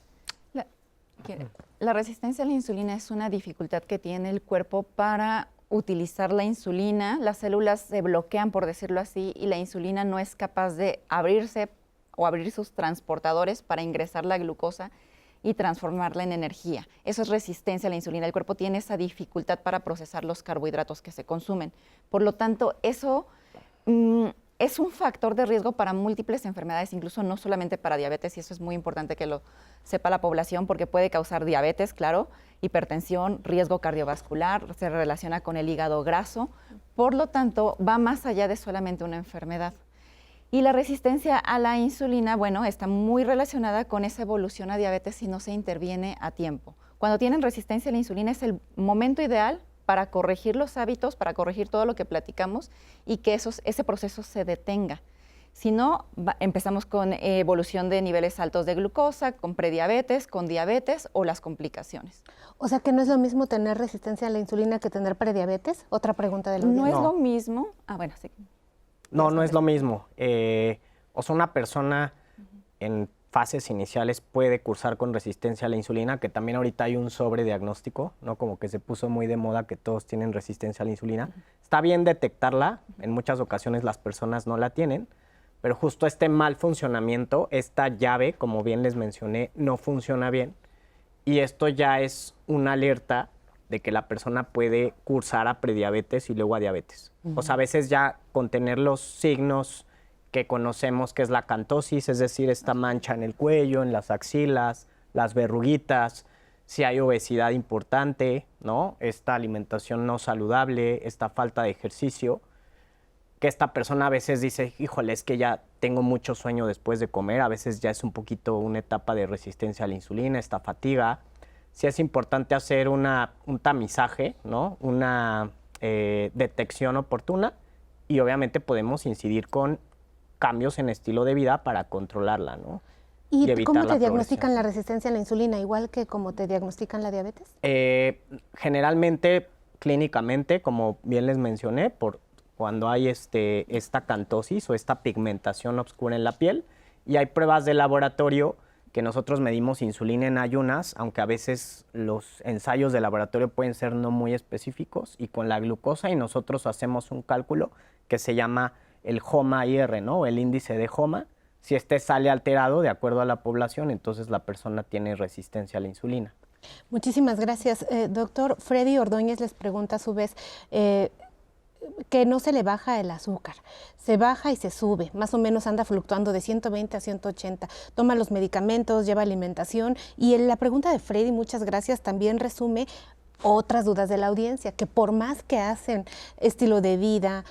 La resistencia a la insulina es una dificultad que tiene el cuerpo para utilizar la insulina. Las células se bloquean, por decirlo así, y la insulina no es capaz de abrirse o abrir sus transportadores para ingresar la glucosa y transformarla en energía. Eso es resistencia a la insulina. El cuerpo tiene esa dificultad para procesar los carbohidratos que se consumen. Por lo tanto, eso es un factor de riesgo para múltiples enfermedades, incluso no solamente para diabetes, y eso es muy importante que lo sepa la población, porque puede causar diabetes, claro, hipertensión, riesgo cardiovascular, se relaciona con el hígado graso, por lo tanto, va más allá de solamente una enfermedad. Y la resistencia a la insulina, bueno, está muy relacionada con esa evolución a diabetes si no se interviene a tiempo. Cuando tienen resistencia a la insulina es el momento ideal para corregir los hábitos, para corregir todo lo que platicamos y que ese proceso se detenga. Si no, empezamos con evolución de niveles altos de glucosa, con prediabetes, con diabetes o las complicaciones. O sea, que no es lo mismo tener resistencia a la insulina que tener prediabetes. Otra pregunta de la No audiencia. es lo mismo. Bueno, sí. No es lo mismo. O sea, una persona en fases iniciales puede cursar con resistencia a la insulina, que también ahorita hay un sobrediagnóstico, ¿no? Como que se puso muy de moda que todos tienen resistencia a la insulina. Está bien detectarla, en muchas ocasiones las personas no la tienen, pero justo este mal funcionamiento, esta llave, como bien les mencioné, no funciona bien. Y esto ya es una alerta de que la persona puede cursar a prediabetes y luego a diabetes. O sea, a veces ya con tener los signos que conocemos, que es la acantosis, es decir, esta mancha en el cuello, en las axilas, las verruguitas, si hay obesidad importante, ¿no? Esta alimentación no saludable, esta falta de ejercicio, que esta persona a veces dice, híjole, es que ya tengo mucho sueño después de comer, a veces ya es un poquito una etapa de resistencia a la insulina, esta fatiga. Sí es importante hacer un tamizaje, ¿no? Una detección oportuna y obviamente podemos incidir con cambios en estilo de vida para controlarla, ¿no? ¿Y cómo te diagnostican la resistencia a la insulina? ¿Igual que como te diagnostican la diabetes? Generalmente, clínicamente, como bien les mencioné, cuando hay esta acantosis o esta pigmentación oscura en la piel, y hay pruebas de laboratorio que nosotros medimos insulina en ayunas, aunque a veces los ensayos de laboratorio pueden ser no muy específicos, y con la glucosa, y nosotros hacemos un cálculo que se llama el HOMA-IR, ¿no? El índice de HOMA. Si sale alterado de acuerdo a la población, entonces la persona tiene resistencia a la insulina. Muchísimas gracias. Doctor, Freddy Ordóñez les pregunta a su vez que no se le baja el azúcar, se baja y se sube, más o menos anda fluctuando de 120 a 180, toma los medicamentos, lleva alimentación, y la pregunta de Freddy, muchas gracias, también resume otras dudas de la audiencia, que por más que hacen estilo de vida,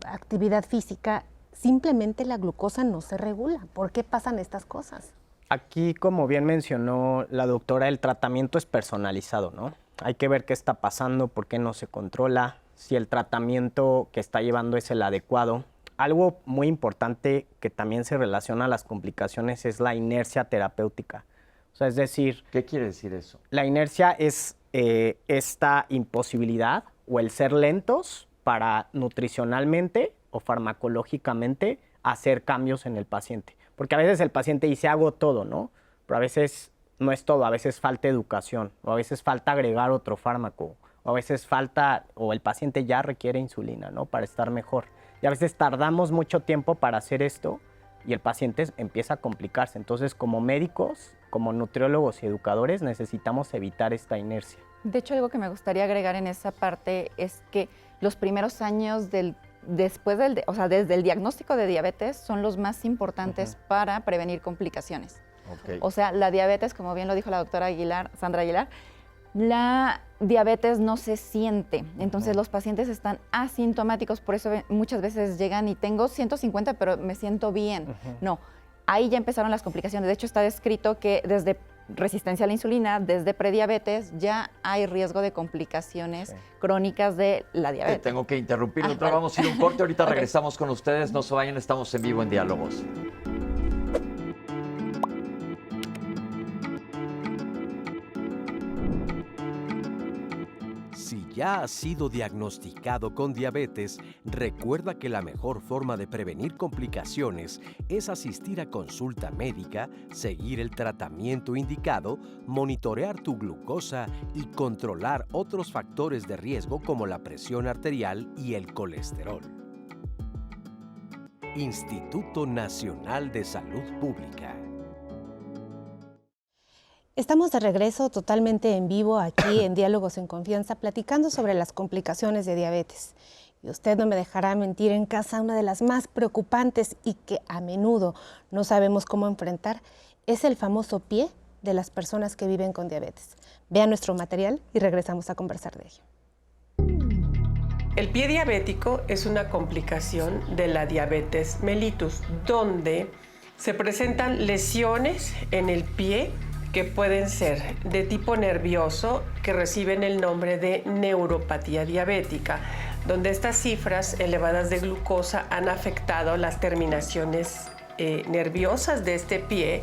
actividad física, simplemente la glucosa no se regula. ¿Por qué pasan estas cosas? Aquí, como bien mencionó la doctora, el tratamiento es personalizado, ¿no? Hay que ver qué está pasando, por qué no se controla, si el tratamiento que está llevando es el adecuado. Algo muy importante que también se relaciona a las complicaciones es la inercia terapéutica. O sea, es decir... ¿Qué quiere decir eso? La inercia es esta imposibilidad o el ser lentos para nutricionalmente o farmacológicamente hacer cambios en el paciente. Porque a veces el paciente dice, hago todo, ¿no? Pero a veces no es todo, a veces falta educación, o a veces falta agregar otro fármaco, o a veces falta, o el paciente ya requiere insulina, ¿no? Para estar mejor. Y a veces tardamos mucho tiempo para hacer esto y el paciente empieza a complicarse. Entonces, como médicos, como nutriólogos y educadores, necesitamos evitar esta inercia. De hecho, algo que me gustaría agregar en esa parte es que los primeros años desde el diagnóstico de diabetes son los más importantes para prevenir complicaciones. Okay. O sea, la diabetes, como bien lo dijo la doctora Sandra Aguilar, la diabetes no se siente, entonces los pacientes están asintomáticos, por eso muchas veces llegan y tengo 150, pero me siento bien. No, ahí ya empezaron las complicaciones. De hecho, está descrito que desde resistencia a la insulina, desde prediabetes, ya hay riesgo de complicaciones crónicas de la diabetes. Tengo que interrumpir, doctora, vamos a ir a un corte, ahorita regresamos con ustedes, no se vayan, estamos en vivo en Diálogos. Si ya has sido diagnosticado con diabetes, recuerda que la mejor forma de prevenir complicaciones es asistir a consulta médica, seguir el tratamiento indicado, monitorear tu glucosa y controlar otros factores de riesgo como la presión arterial y el colesterol. Instituto Nacional de Salud Pública. Estamos de regreso totalmente en vivo aquí en Diálogos en Confianza, platicando sobre las complicaciones de diabetes. Y usted no me dejará mentir, en casa una de las más preocupantes y que a menudo no sabemos cómo enfrentar es el famoso pie de las personas que viven con diabetes. Vean nuestro material y regresamos a conversar de ello. El pie diabético es una complicación de la diabetes mellitus, donde se presentan lesiones en el pie que pueden ser de tipo nervioso, que reciben el nombre de neuropatía diabética, donde estas cifras elevadas de glucosa han afectado las terminaciones nerviosas de este pie,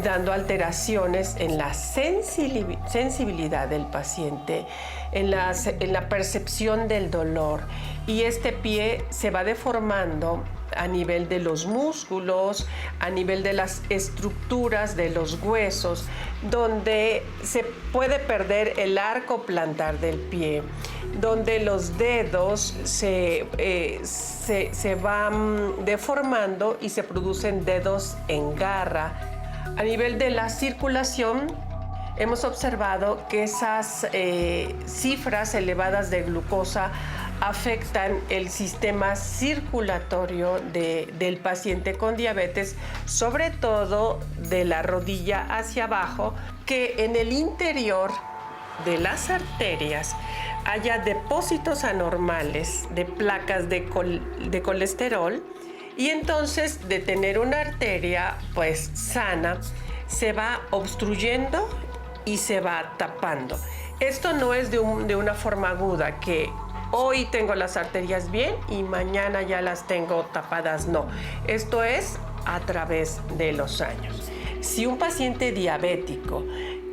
dando alteraciones en la sensibilidad del paciente, en la percepción del dolor. Y este pie se va deformando a nivel de los músculos, a nivel de las estructuras de los huesos, donde se puede perder el arco plantar del pie, donde los dedos se van deformando y se producen dedos en garra. A nivel de la circulación, hemos observado que esas cifras elevadas de glucosa afectan el sistema circulatorio del paciente con diabetes, sobre todo de la rodilla hacia abajo, que en el interior de las arterias haya depósitos anormales de placas de colesterol. Y entonces, de tener una arteria pues sana, se va obstruyendo y se va tapando. Esto no es de una forma aguda, que hoy tengo las arterias bien y mañana ya las tengo tapadas. No, esto es a través de los años. Si un paciente diabético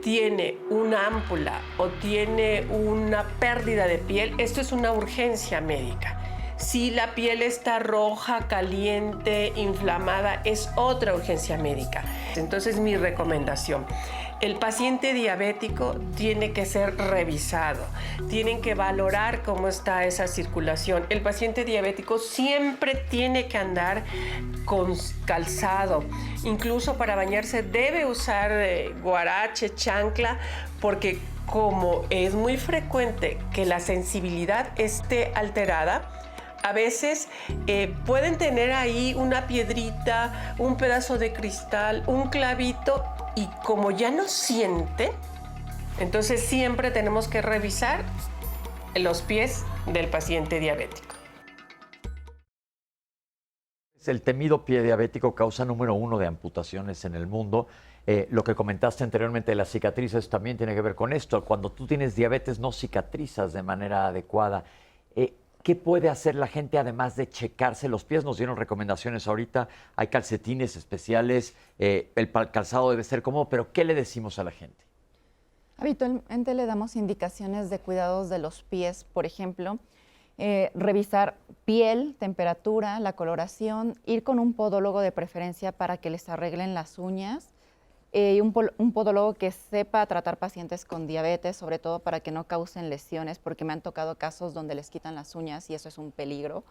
tiene una ámpula o tiene una pérdida de piel, esto es una urgencia médica. Si la piel está roja, caliente, inflamada, es otra urgencia médica. Entonces, mi recomendación: el paciente diabético tiene que ser revisado, tienen que valorar cómo está esa circulación. El paciente diabético siempre tiene que andar con calzado, incluso para bañarse debe usar guarache, chancla, porque como es muy frecuente que la sensibilidad esté alterada, a veces pueden tener ahí una piedrita, un pedazo de cristal, un clavito, y como ya no siente, entonces siempre tenemos que revisar los pies del paciente diabético. El temido pie diabético, causa número 1 de amputaciones en el mundo. Lo que comentaste anteriormente de las cicatrices también tiene que ver con esto. Cuando tú tienes diabetes no cicatrizas de manera adecuada. ¿Qué puede hacer la gente además de checarse los pies? Nos dieron recomendaciones ahorita, hay calcetines especiales, el calzado debe ser cómodo, pero ¿qué le decimos a la gente? Habitualmente le damos indicaciones de cuidados de los pies, por ejemplo, revisar piel, temperatura, la coloración, ir con un podólogo de preferencia para que les arreglen las uñas, un podólogo que sepa tratar pacientes con diabetes, sobre todo para que no causen lesiones, porque me han tocado casos donde les quitan las uñas y eso es un peligro.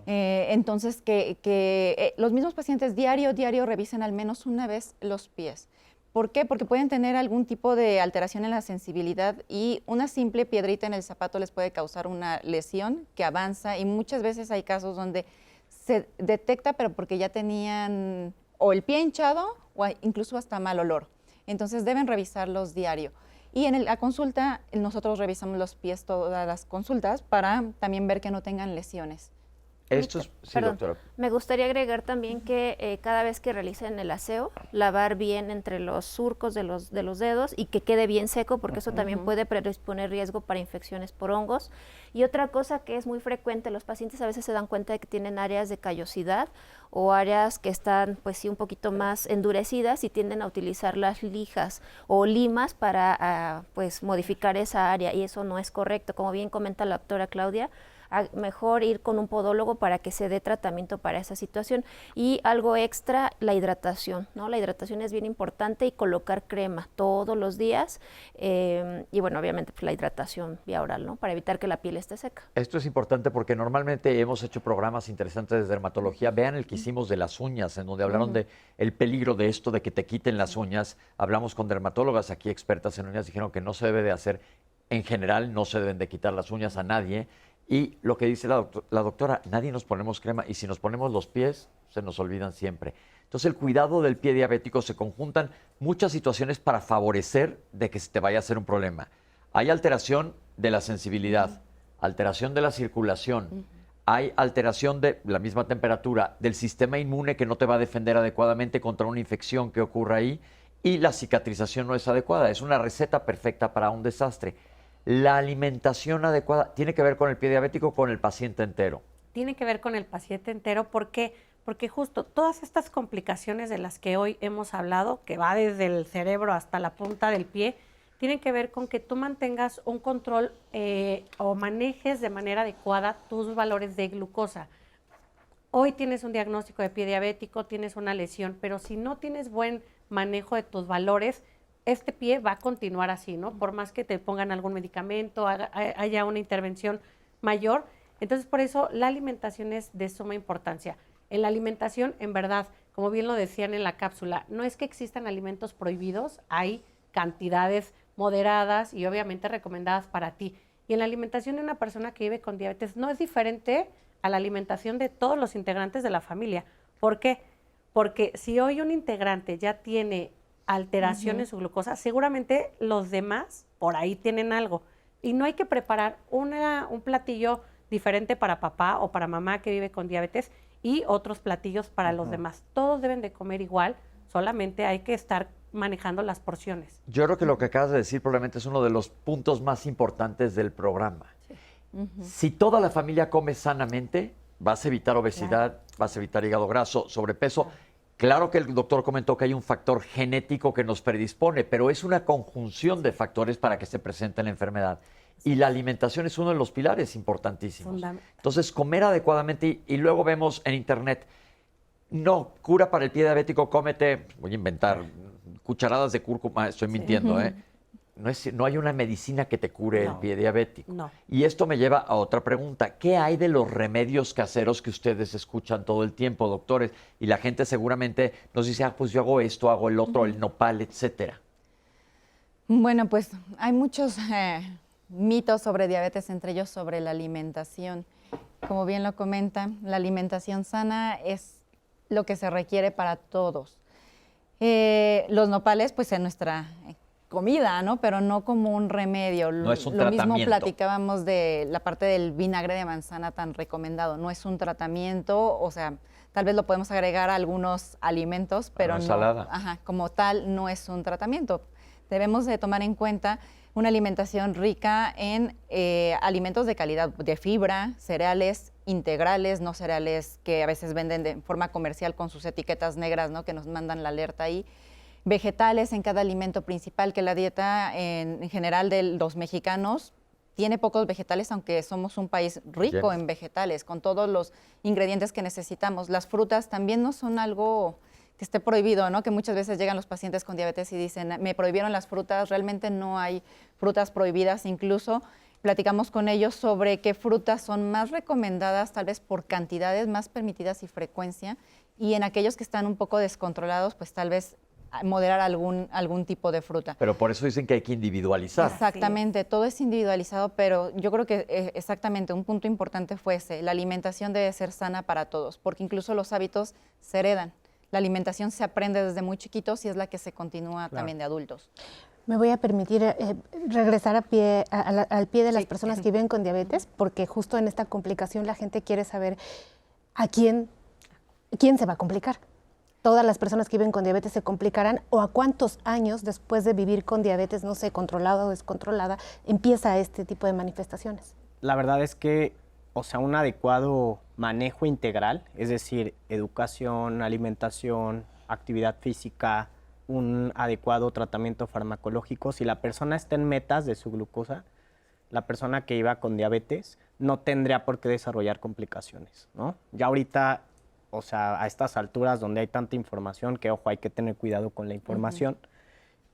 Entonces, que los mismos pacientes diario revisen al menos una vez los pies. ¿Por qué? Porque pueden tener algún tipo de alteración en la sensibilidad y una simple piedrita en el zapato les puede causar una lesión que avanza, y muchas veces hay casos donde se detecta, pero porque ya tenían o el pie hinchado o incluso hasta mal olor. Entonces deben revisarlos diario. Y en la consulta nosotros revisamos los pies todas las consultas para también ver que no tengan lesiones. Esto es, sí, Perdón, doctora. me gustaría agregar también que cada vez que realicen el aseo, lavar bien entre los surcos de los dedos y que quede bien seco, porque eso también puede predisponer riesgo para infecciones por hongos. Y otra cosa que es muy frecuente, los pacientes a veces se dan cuenta de que tienen áreas de callosidad o áreas que están pues sí un poquito más endurecidas y tienden a utilizar las lijas o limas para pues modificar esa área, y eso no es correcto. Como bien comenta la doctora Claudia, mejor ir con un podólogo para que se dé tratamiento para esa situación. Y algo extra, la hidratación, ¿no? La hidratación es bien importante, y colocar crema todos los días. Y bueno, obviamente pues, la hidratación vía oral, ¿no? Para evitar que la piel esté seca. Esto es importante porque normalmente hemos hecho programas interesantes de dermatología. Vean el que hicimos de las uñas, en donde hablaron de el peligro de esto, de que te quiten las uñas. Hablamos con dermatólogas aquí expertas en uñas, dijeron que no se debe de hacer. En general, no se deben de quitar las uñas a nadie. Y lo que dice la doctora, nadie nos ponemos crema y si nos ponemos los pies, se nos olvidan siempre. Entonces, el cuidado del pie diabético se conjuntan muchas situaciones para favorecer de que se te vaya a hacer un problema. Hay alteración de la sensibilidad, alteración de la circulación, hay alteración de la misma temperatura, del sistema inmune que no te va a defender adecuadamente contra una infección que ocurra ahí, y la cicatrización no es adecuada. Es una receta perfecta para un desastre. La alimentación adecuada tiene que ver con el pie diabético o con el paciente entero. Tiene que ver con el paciente entero. ¿Por qué? Porque justo todas estas complicaciones de las que hoy hemos hablado, que va desde el cerebro hasta la punta del pie, tienen que ver con que tú mantengas un control o manejes de manera adecuada tus valores de glucosa. Hoy tienes un diagnóstico de pie diabético, tienes una lesión, pero si no tienes buen manejo de tus valores, este pie va a continuar así, ¿no? Por más que te pongan algún medicamento, haya una intervención mayor. Entonces, por eso la alimentación es de suma importancia. En la alimentación, en verdad, como bien lo decían en la cápsula, no es que existan alimentos prohibidos, hay cantidades moderadas y obviamente recomendadas para ti. Y en la alimentación de una persona que vive con diabetes no es diferente a la alimentación de todos los integrantes de la familia. ¿Por qué? Porque si hoy un integrante ya tiene alteración en su glucosa, seguramente los demás por ahí tienen algo. Y no hay que preparar un platillo diferente para papá o para mamá que vive con diabetes y otros platillos para los demás. Todos deben de comer igual, solamente hay que estar manejando las porciones. Yo creo que lo que acabas de decir probablemente es uno de los puntos más importantes del programa. Sí. Si toda la familia come sanamente, vas a evitar obesidad, vas a evitar hígado graso, sobrepeso. Claro que el doctor comentó que hay un factor genético que nos predispone, pero es una conjunción de factores para que se presente la enfermedad. Y la alimentación es uno de los pilares importantísimos. Entonces, comer adecuadamente y luego vemos en internet, no, cura para el pie diabético, cómete, voy a inventar, cucharadas de cúrcuma, estoy mintiendo, ¿eh? No hay una medicina que te cure el pie diabético. No. Y esto me lleva a otra pregunta. ¿Qué hay de los remedios caseros que ustedes escuchan todo el tiempo, doctores? Y la gente seguramente nos dice, pues yo hago esto, hago el otro, el nopal, etcétera. Bueno, pues hay muchos mitos sobre diabetes, entre ellos sobre la alimentación. Como bien lo comenta, la alimentación sana es lo que se requiere para todos. Los nopales, pues en nuestra comida, ¿no? Pero no como un remedio. No es un Lo tratamiento. mismo platicábamos de la parte del vinagre de manzana tan recomendado. No es un tratamiento, o sea, tal vez lo podemos agregar a algunos alimentos, pero no, como tal no es un tratamiento. Debemos de tomar en cuenta una alimentación rica en alimentos de calidad, de fibra, cereales integrales, no cereales que a veces venden de forma comercial con sus etiquetas negras, ¿no? Que nos mandan la alerta ahí. Vegetales en cada alimento principal, que la dieta en general de los mexicanos tiene pocos vegetales, aunque somos un país rico en vegetales, con todos los ingredientes que necesitamos. Las frutas también no son algo que esté prohibido, ¿no? Que muchas veces llegan los pacientes con diabetes y dicen, me prohibieron las frutas, realmente no hay frutas prohibidas, incluso platicamos con ellos sobre qué frutas son más recomendadas, tal vez por cantidades más permitidas y frecuencia, y en aquellos que están un poco descontrolados, pues tal vez moderar algún tipo de fruta. Pero por eso dicen que hay que individualizar. Exactamente, todo es individualizado, pero yo creo que exactamente un punto importante fue ese, la alimentación debe ser sana para todos, porque incluso los hábitos se heredan. La alimentación se aprende desde muy chiquitos y es la que se continúa también de adultos. Me voy a permitir regresar al pie de las personas que viven con diabetes, porque justo en esta complicación la gente quiere saber a quién se va a complicar. ¿Todas las personas que viven con diabetes se complicarán o a cuántos años después de vivir con diabetes, no sé, controlada o descontrolada, empieza este tipo de manifestaciones? La verdad es que, o sea, un adecuado manejo integral, es decir, educación, alimentación, actividad física, un adecuado tratamiento farmacológico. Si la persona está en metas de su glucosa, la persona que iba con diabetes no tendría por qué desarrollar complicaciones, ¿no? Ya ahorita, o sea, a estas alturas donde hay tanta información, que ojo, hay que tener cuidado con la información,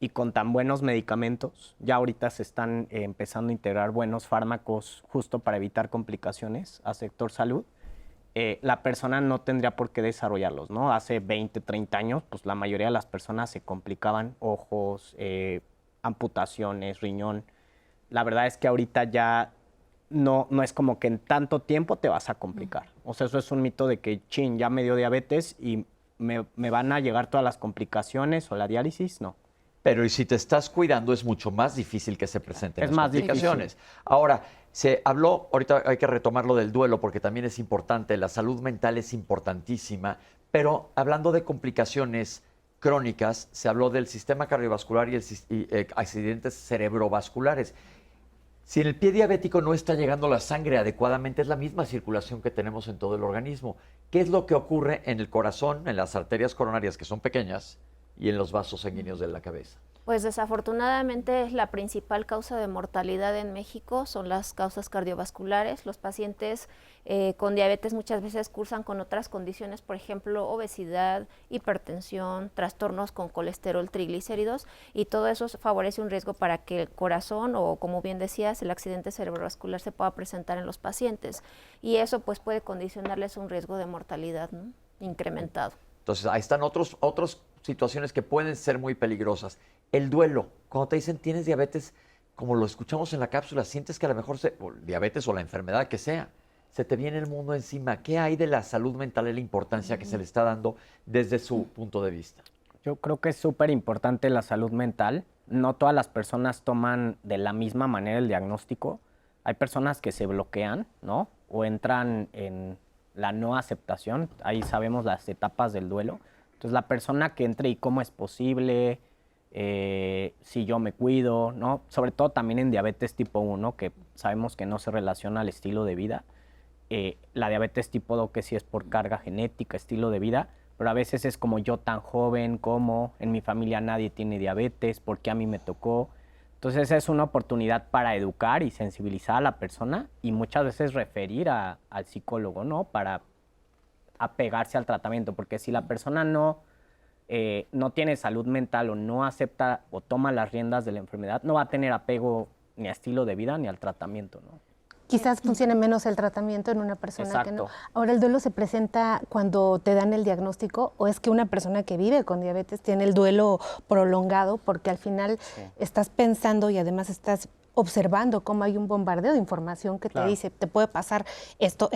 y con tan buenos medicamentos, ya ahorita se están empezando a integrar buenos fármacos justo para evitar complicaciones al sector salud. La persona no tendría por qué desarrollarlos, ¿no? Hace 20, 30 años, pues la mayoría de las personas se complicaban, ojos, amputaciones, riñón. La verdad es que ahorita ya no es como que en tanto tiempo te vas a complicar. O sea, eso es un mito de que, ya me dio diabetes y me van a llegar todas las complicaciones o la diálisis, no. Pero y si te estás cuidando es mucho más difícil que se presenten Es las más complicaciones. difícil. Ahora, se habló, ahorita hay que retomar lo del duelo porque también es importante, la salud mental es importantísima, pero hablando de complicaciones crónicas, se habló del sistema cardiovascular y accidentes cerebrovasculares. Si en el pie diabético no está llegando la sangre adecuadamente, es la misma circulación que tenemos en todo el organismo. ¿Qué es lo que ocurre en el corazón, en las arterias coronarias que son pequeñas y en los vasos sanguíneos de la cabeza? Pues desafortunadamente la principal causa de mortalidad en México son las causas cardiovasculares. Los pacientes con diabetes muchas veces cursan con otras condiciones, por ejemplo, obesidad, hipertensión, trastornos con colesterol, triglicéridos, y todo eso favorece un riesgo para que el corazón o, como bien decías, el accidente cerebrovascular se pueda presentar en los pacientes. Y eso pues puede condicionarles un riesgo de mortalidad, ¿no?, incrementado. Entonces, ahí están otras situaciones que pueden ser muy peligrosas. El duelo, cuando te dicen tienes diabetes, como lo escuchamos en la cápsula, sientes que a lo mejor diabetes o la enfermedad que sea, se te viene el mundo encima. ¿Qué hay de la salud mental y la importancia que se le está dando desde su punto de vista? Yo creo que es súper importante la salud mental. No todas las personas toman de la misma manera el diagnóstico. Hay personas que se bloquean, ¿no? O entran en la no aceptación. Ahí sabemos las etapas del duelo. Entonces, la persona que entre y cómo es posible, si yo me cuido, ¿no? Sobre todo también en diabetes tipo 1, que sabemos que no se relaciona al estilo de vida. La diabetes tipo 2, que sí es por carga genética, estilo de vida, pero a veces es como yo tan joven, como en mi familia nadie tiene diabetes, ¿por qué a mí me tocó? Entonces es una oportunidad para educar y sensibilizar a la persona y muchas veces referir al psicólogo, ¿no? Para apegarse al tratamiento, porque si la persona no tiene salud mental o no acepta o toma las riendas de la enfermedad, no va a tener apego ni a estilo de vida ni al tratamiento, ¿no? Quizás funcione menos el tratamiento en una persona que no. Exacto. Ahora, ¿el duelo se presenta cuando te dan el diagnóstico o es que una persona que vive con diabetes tiene el duelo prolongado porque al final estás pensando y además estás observando cómo hay un bombardeo de información que te dice, te puede pasar esto,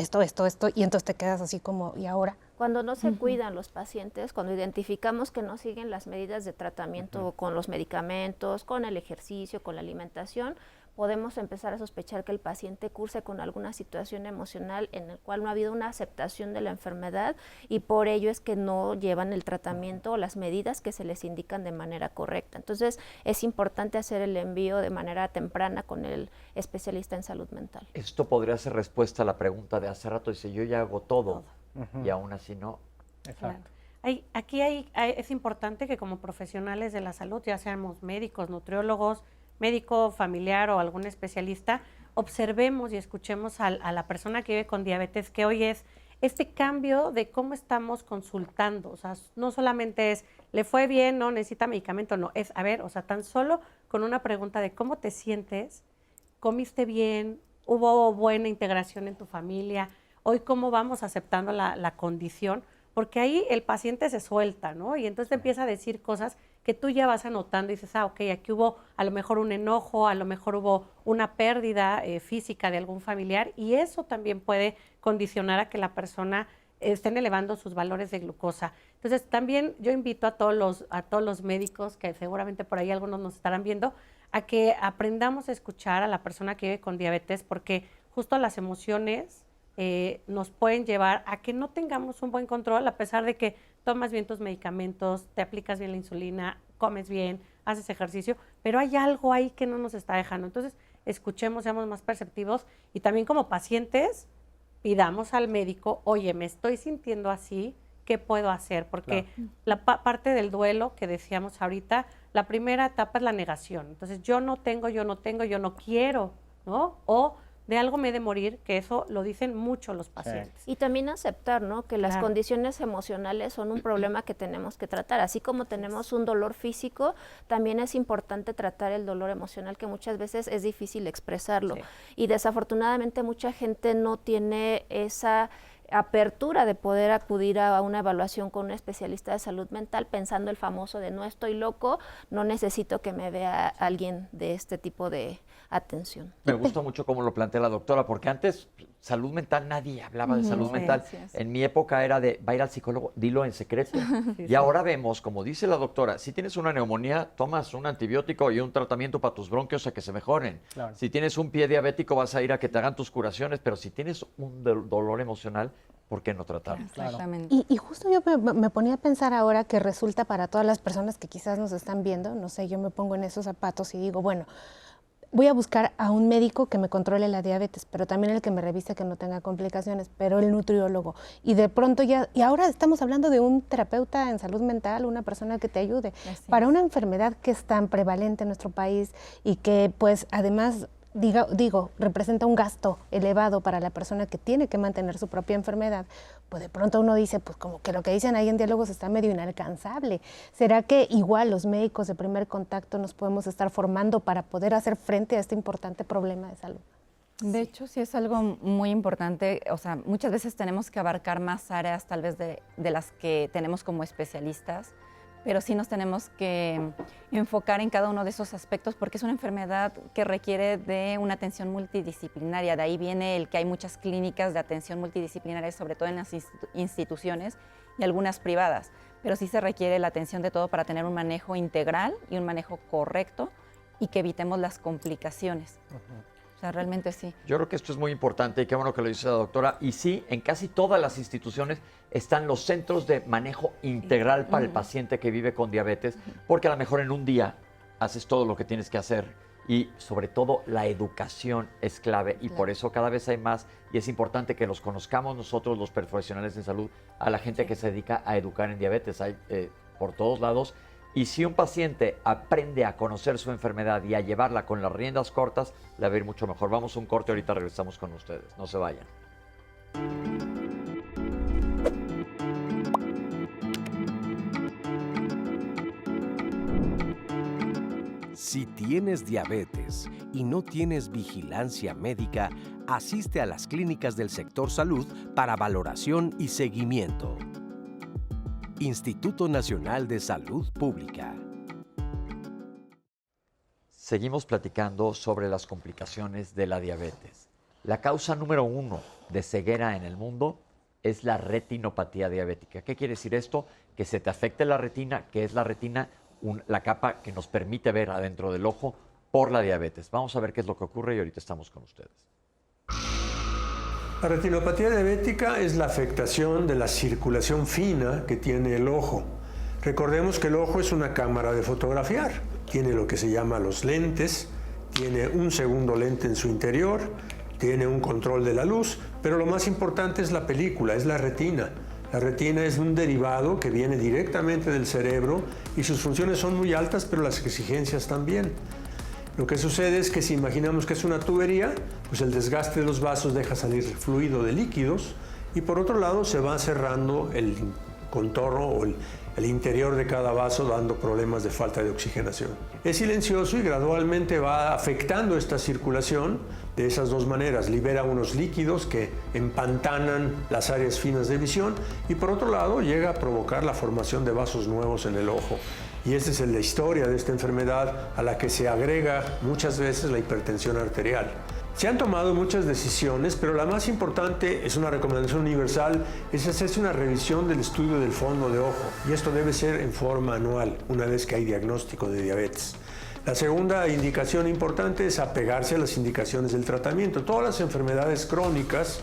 y entonces te quedas así como, ¿y ahora? Cuando no se cuidan los pacientes, cuando identificamos que no siguen las medidas de tratamiento con los medicamentos, con el ejercicio, con la alimentación, podemos empezar a sospechar que el paciente curse con alguna situación emocional en la cual no ha habido una aceptación de la enfermedad y por ello es que no llevan el tratamiento o las medidas que se les indican de manera correcta. Entonces, es importante hacer el envío de manera temprana con el especialista en salud mental. Esto podría ser respuesta a la pregunta de hace rato, dice, yo ya hago todo. Y aún así no. Exacto. Aquí es importante que como profesionales de la salud, ya seamos médicos, nutriólogos, médico familiar o algún especialista, observemos y escuchemos a la persona que vive con diabetes, que hoy es este cambio de cómo estamos consultando. O sea, no solamente es, le fue bien, no necesita medicamento, no, es, a ver, o sea, tan solo con una pregunta de cómo te sientes, comiste bien, hubo buena integración en tu familia, hoy cómo vamos aceptando la condición, porque ahí el paciente se suelta, ¿no? Y entonces empieza a decir cosas que tú ya vas anotando y dices, ok, aquí hubo a lo mejor un enojo, a lo mejor hubo una pérdida física de algún familiar y eso también puede condicionar a que la persona estén elevando sus valores de glucosa. Entonces también yo invito a todos los médicos, que seguramente por ahí algunos nos estarán viendo, a que aprendamos a escuchar a la persona que vive con diabetes porque justo las emociones nos pueden llevar a que no tengamos un buen control a pesar de que tomas bien tus medicamentos, te aplicas bien la insulina, comes bien, haces ejercicio, pero hay algo ahí que no nos está dejando. Entonces, escuchemos, seamos más perceptivos y también como pacientes pidamos al médico, oye, me estoy sintiendo así, ¿qué puedo hacer? Porque la parte del duelo que decíamos ahorita, la primera etapa es la negación. Entonces, yo no quiero, ¿no? O de algo me he de morir, que eso lo dicen mucho los pacientes. Y también aceptar, ¿no?, que las condiciones emocionales son un problema que tenemos que tratar. Así como tenemos un dolor físico, también es importante tratar el dolor emocional, que muchas veces es difícil expresarlo. Y desafortunadamente mucha gente no tiene esa apertura de poder acudir a una evaluación con un especialista de salud mental, pensando el famoso de no estoy loco, no necesito que me vea alguien de este tipo de atención. Me gusta mucho cómo lo plantea la doctora, porque antes salud mental, nadie hablaba de salud mental. Sí, En mi época era de, va a ir al psicólogo, dilo en secreto. Y ahora vemos, como dice la doctora, si tienes una neumonía, tomas un antibiótico y un tratamiento para tus bronquios a que se mejoren. Claro. Si tienes un pie diabético, vas a ir a que te hagan tus curaciones, pero si tienes un dolor emocional, ¿por qué no tratarlo? Exactamente. Y justo yo me ponía a pensar ahora que resulta para todas las personas que quizás nos están viendo, no sé, yo me pongo en esos zapatos y digo, bueno, voy a buscar a un médico que me controle la diabetes, pero también el que me revise que no tenga complicaciones, pero el nutriólogo. Y de pronto y ahora estamos hablando de un terapeuta en salud mental, una persona que te ayude. Para una enfermedad que es tan prevalente en nuestro país y que pues además representa un gasto elevado para la persona que tiene que mantener su propia enfermedad, pues de pronto uno dice, pues como que lo que dicen ahí en Diálogos está medio inalcanzable. ¿Será que igual los médicos de primer contacto nos podemos estar formando para poder hacer frente a este importante problema de salud? De hecho, sí es algo muy importante. O sea, muchas veces tenemos que abarcar más áreas tal vez de las que tenemos como especialistas, pero sí nos tenemos que enfocar en cada uno de esos aspectos porque es una enfermedad que requiere de una atención multidisciplinaria. De ahí viene el que hay muchas clínicas de atención multidisciplinaria, sobre todo en las instituciones y algunas privadas, pero sí se requiere la atención de todo para tener un manejo integral y un manejo correcto y que evitemos las complicaciones. O sea, realmente sí. Yo creo que esto es muy importante y qué bueno que lo dice la doctora. Y sí, en casi todas las instituciones están los centros de manejo integral para el paciente que vive con diabetes, porque a lo mejor en un día haces todo lo que tienes que hacer y sobre todo la educación es clave y por eso cada vez hay más y es importante que los conozcamos nosotros los profesionales de salud, a la gente que se dedica a educar en diabetes. Hay por todos lados. Y si un paciente aprende a conocer su enfermedad y a llevarla con las riendas cortas, le va a ir mucho mejor. Vamos a un corte, ahorita regresamos con ustedes. No se vayan. Si tienes diabetes y no tienes vigilancia médica, asiste a las clínicas del sector salud para valoración y seguimiento. Instituto Nacional de Salud Pública. Seguimos platicando sobre las complicaciones de la diabetes. La causa número 1 de ceguera en el mundo es la retinopatía diabética. ¿Qué quiere decir esto? Que se te afecte la retina, que es la retina, la capa que nos permite ver adentro del ojo por la diabetes. Vamos a ver qué es lo que ocurre y ahorita estamos con ustedes. La retinopatía diabética es la afectación de la circulación fina que tiene el ojo. Recordemos que el ojo es una cámara de fotografiar. Tiene lo que se llama los lentes, tiene un segundo lente en su interior, tiene un control de la luz, pero lo más importante es la película, es la retina. La retina es un derivado que viene directamente del cerebro y sus funciones son muy altas, pero las exigencias también. Lo que sucede es que si imaginamos que es una tubería, pues el desgaste de los vasos deja salir fluido de líquidos y por otro lado se va cerrando el contorno o el interior de cada vaso dando problemas de falta de oxigenación. Es silencioso y gradualmente va afectando esta circulación de esas dos maneras. Libera unos líquidos que empantanan las áreas finas de visión y por otro lado llega a provocar la formación de vasos nuevos en el ojo. Y esta es la historia de esta enfermedad a la que se agrega muchas veces la hipertensión arterial. Se han tomado muchas decisiones, pero la más importante es una recomendación universal, es hacerse una revisión del estudio del fondo de ojo. Y esto debe ser en forma anual, una vez que hay diagnóstico de diabetes. La segunda indicación importante es apegarse a las indicaciones del tratamiento. Todas las enfermedades crónicas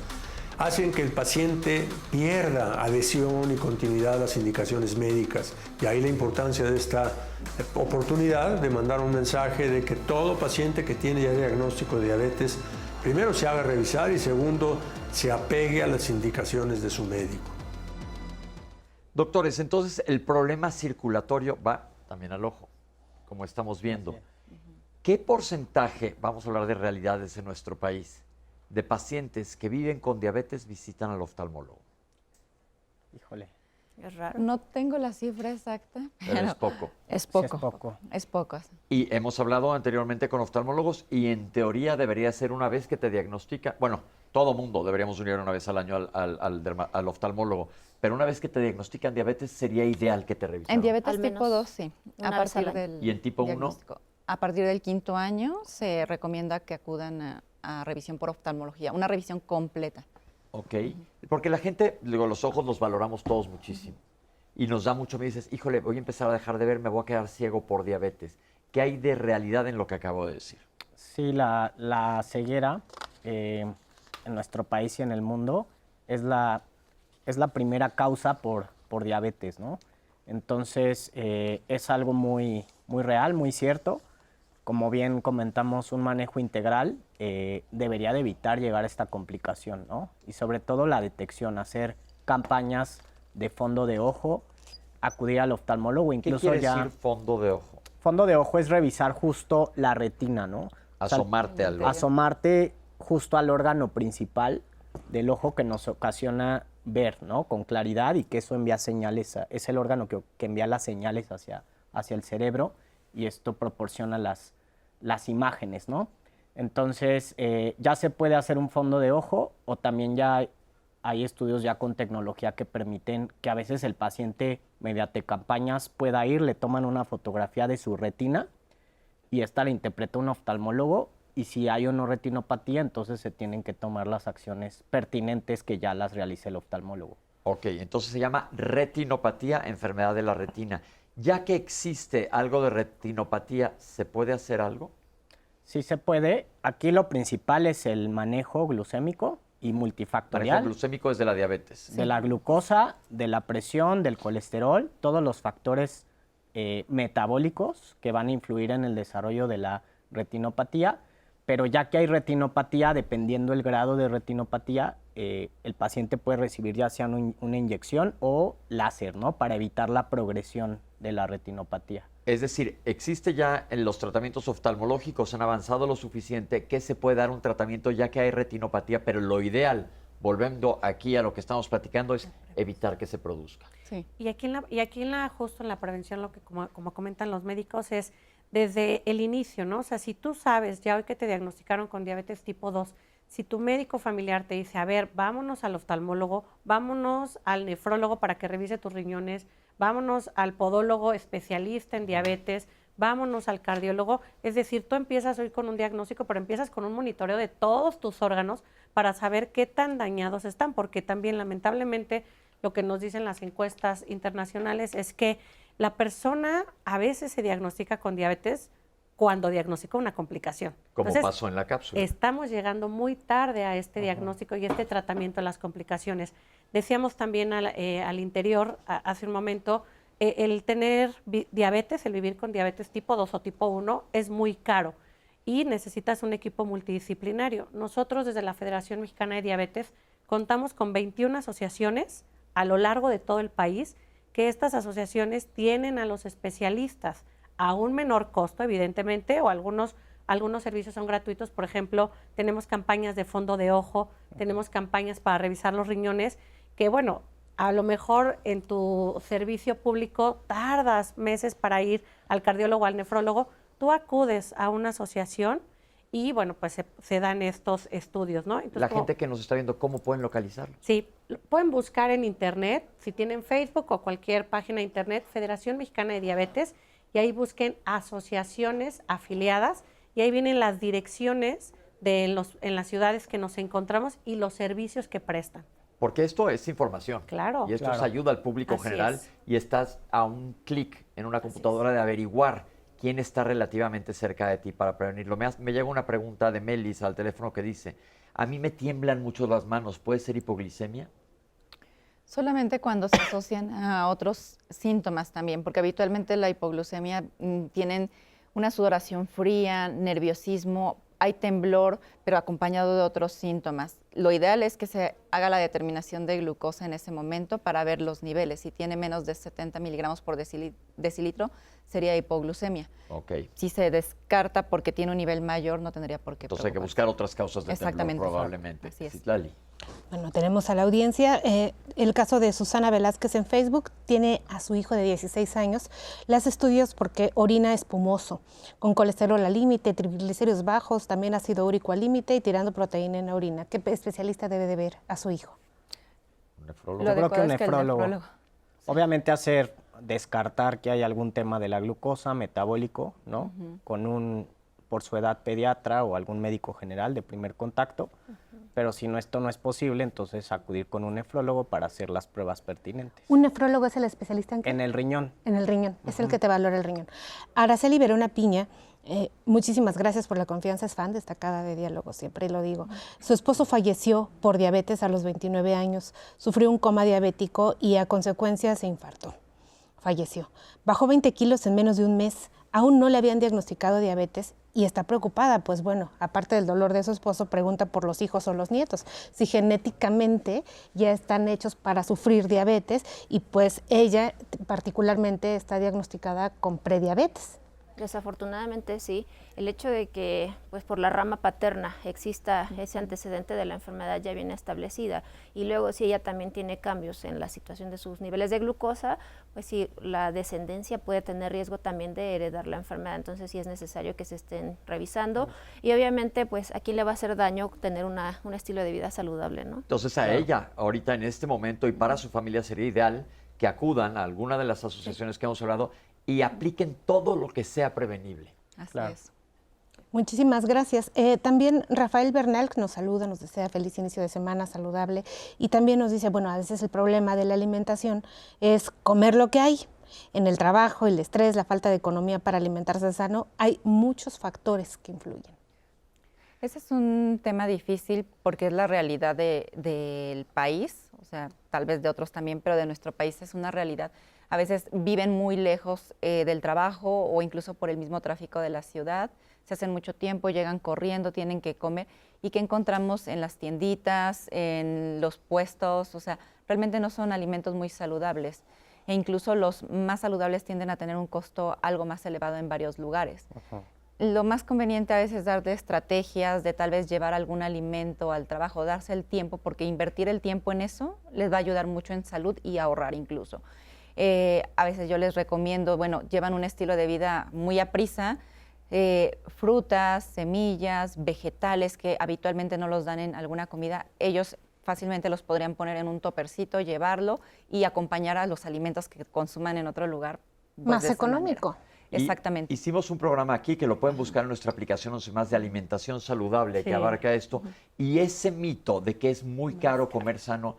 hacen que el paciente pierda adhesión y continuidad a las indicaciones médicas. Y ahí la importancia de esta oportunidad de mandar un mensaje de que todo paciente que tiene ya diagnóstico de diabetes, primero se haga revisar y segundo, se apegue a las indicaciones de su médico. Doctores, entonces el problema circulatorio va también al ojo, como estamos viendo. ¿Qué porcentaje, vamos a hablar de realidades en nuestro país, de pacientes que viven con diabetes visitan al oftalmólogo? Híjole. Es raro. No tengo la cifra exacta, Pero es poco. Es poco. Sí, es poco. Es poco. Y hemos hablado anteriormente con oftalmólogos y en teoría debería ser una vez que te diagnostica, bueno, todo mundo deberíamos unir una vez al año al oftalmólogo, pero una vez que te diagnostican diabetes, sería ideal que te revisaran. En diabetes Al tipo menos 2, sí. A una vez al partir año. del ¿Y en tipo 1? diagnóstico. A partir del 5º año se recomienda que acudan a revisión por oftalmología, una revisión completa. Ok, porque la gente, digo, los ojos los valoramos todos muchísimo. Y nos da mucho, me dices, híjole, voy a empezar a dejar de ver, me voy a quedar ciego por diabetes. ¿Qué hay de realidad en lo que acabo de decir? Sí, la ceguera en nuestro país y en el mundo es la primera causa por diabetes, ¿no? Entonces, es algo muy real, muy cierto. Como bien comentamos, un manejo integral debería de evitar llegar a esta complicación, ¿no? Y sobre todo la detección, hacer campañas de fondo de ojo, acudir al oftalmólogo, incluso ¿Qué quiere ya... decir fondo de ojo? Fondo de ojo es revisar justo la retina, ¿no? Asomarte al ojo. Asomarte justo al órgano principal del ojo que nos ocasiona ver, ¿no? Con claridad, y que eso envía señales, es el órgano que envía las señales hacia el cerebro, y esto proporciona las imágenes, ¿no? Entonces, ya se puede hacer un fondo de ojo, o también ya hay estudios ya con tecnología que permiten que a veces el paciente, mediante campañas, pueda ir, le toman una fotografía de su retina y esta la interpreta un oftalmólogo, y si hay o no retinopatía, entonces se tienen que tomar las acciones pertinentes que ya las realice el oftalmólogo. Ok, entonces se llama retinopatía, enfermedad de la retina. Ya que existe algo de retinopatía, ¿se puede hacer algo? Sí se puede. Aquí lo principal es el manejo glucémico y multifactorial. Manejo glucémico es de la diabetes. De la glucosa, de la presión, del colesterol, todos los factores metabólicos que van a influir en el desarrollo de la retinopatía. Pero ya que hay retinopatía, dependiendo el grado de retinopatía, el paciente puede recibir ya sea una inyección o láser, ¿no? Para evitar la progresión de la retinopatía. Es decir, existe ya en los tratamientos oftalmológicos, han avanzado lo suficiente que se puede dar un tratamiento ya que hay retinopatía, pero lo ideal, volviendo aquí a lo que estamos platicando, es evitar que se produzca. Sí. Y aquí justo en la prevención, lo que como comentan los médicos, es desde el inicio, ¿no? O sea, si tú sabes, ya hoy que te diagnosticaron con diabetes tipo 2, si tu médico familiar te dice, a ver, vámonos al oftalmólogo, vámonos al nefrólogo para que revise tus riñones, vámonos al podólogo especialista en diabetes, vámonos al cardiólogo, es decir, tú empiezas hoy con un diagnóstico, pero empiezas con un monitoreo de todos tus órganos para saber qué tan dañados están, porque también lamentablemente lo que nos dicen las encuestas internacionales es que la persona a veces se diagnostica con diabetes cuando diagnostica una complicación. Como Entonces, pasó en la cápsula. estamos llegando muy tarde a este diagnóstico y este tratamiento de las complicaciones. Decíamos también al interior, hace un momento, el tener diabetes, el vivir con diabetes tipo 2 o tipo 1 es muy caro y necesitas un equipo multidisciplinario. Nosotros desde la Federación Mexicana de Diabetes contamos con 21 asociaciones a lo largo de todo el país, que estas asociaciones tienen a los especialistas a un menor costo, evidentemente, o algunos servicios son gratuitos. Por ejemplo, tenemos campañas de fondo de ojo, tenemos campañas para revisar los riñones, que bueno, a lo mejor en tu servicio público tardas meses para ir al cardiólogo o al nefrólogo, tú acudes a una asociación y bueno, pues se dan estos estudios, ¿no? Entonces, La gente que nos está viendo, ¿cómo pueden localizarlo? Sí, pueden buscar en internet, si tienen Facebook o cualquier página de internet, Federación Mexicana de Diabetes, y ahí busquen asociaciones afiliadas, y ahí vienen las direcciones en las ciudades que nos encontramos y los servicios que prestan. Porque esto es información. Claro. Y esto Claro. es ayuda al público Así general es. y estás a un clic en una computadora de averiguar quién está relativamente cerca de ti para prevenirlo. Me llega una pregunta de Melis al teléfono que dice, a mí me tiemblan mucho las manos, ¿puede ser hipoglicemia? Solamente cuando se asocian a otros síntomas también, porque habitualmente la hipoglucemia tienen una sudoración fría, nerviosismo, hay temblor, pero acompañado de otros síntomas. Lo ideal es que se haga la determinación de glucosa en ese momento para ver los niveles. Si tiene menos de 70 miligramos por decilitro, sería hipoglucemia. Ok. Si se descarta porque tiene un nivel mayor, no tendría por qué Entonces hay que preocuparse. buscar otras causas de temblor Exactamente. probablemente. Así es. Citlali. Bueno, tenemos a la audiencia. El caso de Susana Velázquez en Facebook tiene a su hijo de 16 años. Le hace estudios porque orina espumoso, con colesterol al límite, triglicéridos bajos, también ácido úrico al límite y tirando proteína en la orina. ¿Qué especialista debe de ver a su hijo? ¿Un nefrólogo? Lo Yo creo que un adecuado es que el nefrólogo. nefrólogo. Obviamente descartar que hay algún tema de la glucosa metabólico, ¿no? Con por su edad, pediatra o algún médico general de primer contacto. Pero si esto no es posible, entonces acudir con un nefrólogo para hacer las pruebas pertinentes. ¿Un nefrólogo es el especialista en qué? En el riñón. En el riñón, es el que te valora el riñón. Araceli Verona Piña, muchísimas gracias por la confianza, es fan destacada de Diálogo, siempre lo digo. Su esposo falleció por diabetes a los 29 años, sufrió un coma diabético y a consecuencia se infartó. Falleció. Bajó 20 kilos en menos de un mes, aún no le habían diagnosticado diabetes y está preocupada, pues bueno, aparte del dolor de su esposo, pregunta por los hijos o los nietos, si genéticamente ya están hechos para sufrir diabetes y pues ella particularmente está diagnosticada con prediabetes. Desafortunadamente sí, el hecho de que pues por la rama paterna exista ese antecedente de la enfermedad ya viene establecida y luego si ella también tiene cambios en la situación de sus niveles de glucosa, pues sí, la descendencia puede tener riesgo también de heredar la enfermedad, entonces sí es necesario que se estén revisando y obviamente pues a quién le va a hacer daño tener un estilo de vida saludable, ¿no? Entonces a ella, ahorita en este momento y para su familia sería ideal que acudan a alguna de las asociaciones que hemos hablado y apliquen todo lo que sea prevenible. Así es. Muchísimas gracias. También Rafael Bernal nos saluda, nos desea feliz inicio de semana saludable y también nos dice, bueno, a veces el problema de la alimentación es comer lo que hay. En el trabajo, el estrés, la falta de economía para alimentarse sano, hay muchos factores que influyen. Ese es un tema difícil porque es la realidad del país, o sea, tal vez de otros también, pero de nuestro país es una realidad. A veces viven muy lejos del trabajo o incluso por el mismo tráfico de la ciudad, se hacen mucho tiempo, llegan corriendo, tienen que comer. ¿Y qué encontramos en las tienditas, en los puestos? O sea, realmente no son alimentos muy saludables. E incluso los más saludables tienden a tener un costo algo más elevado en varios lugares. Lo más conveniente a veces es dar de estrategias, de tal vez llevar algún alimento al trabajo, darse el tiempo, porque invertir el tiempo en eso les va a ayudar mucho en salud y ahorrar incluso. A veces yo les recomiendo, bueno, llevan un estilo de vida muy aprisa, frutas, semillas, vegetales que habitualmente no los dan en alguna comida, ellos fácilmente los podrían poner en un topercito, llevarlo y acompañar a los alimentos que consuman en otro lugar. Pues, más económico. Exactamente. Hicimos un programa aquí que lo pueden buscar en nuestra aplicación 11 más de alimentación saludable que abarca esto y ese mito de que es muy caro comer sano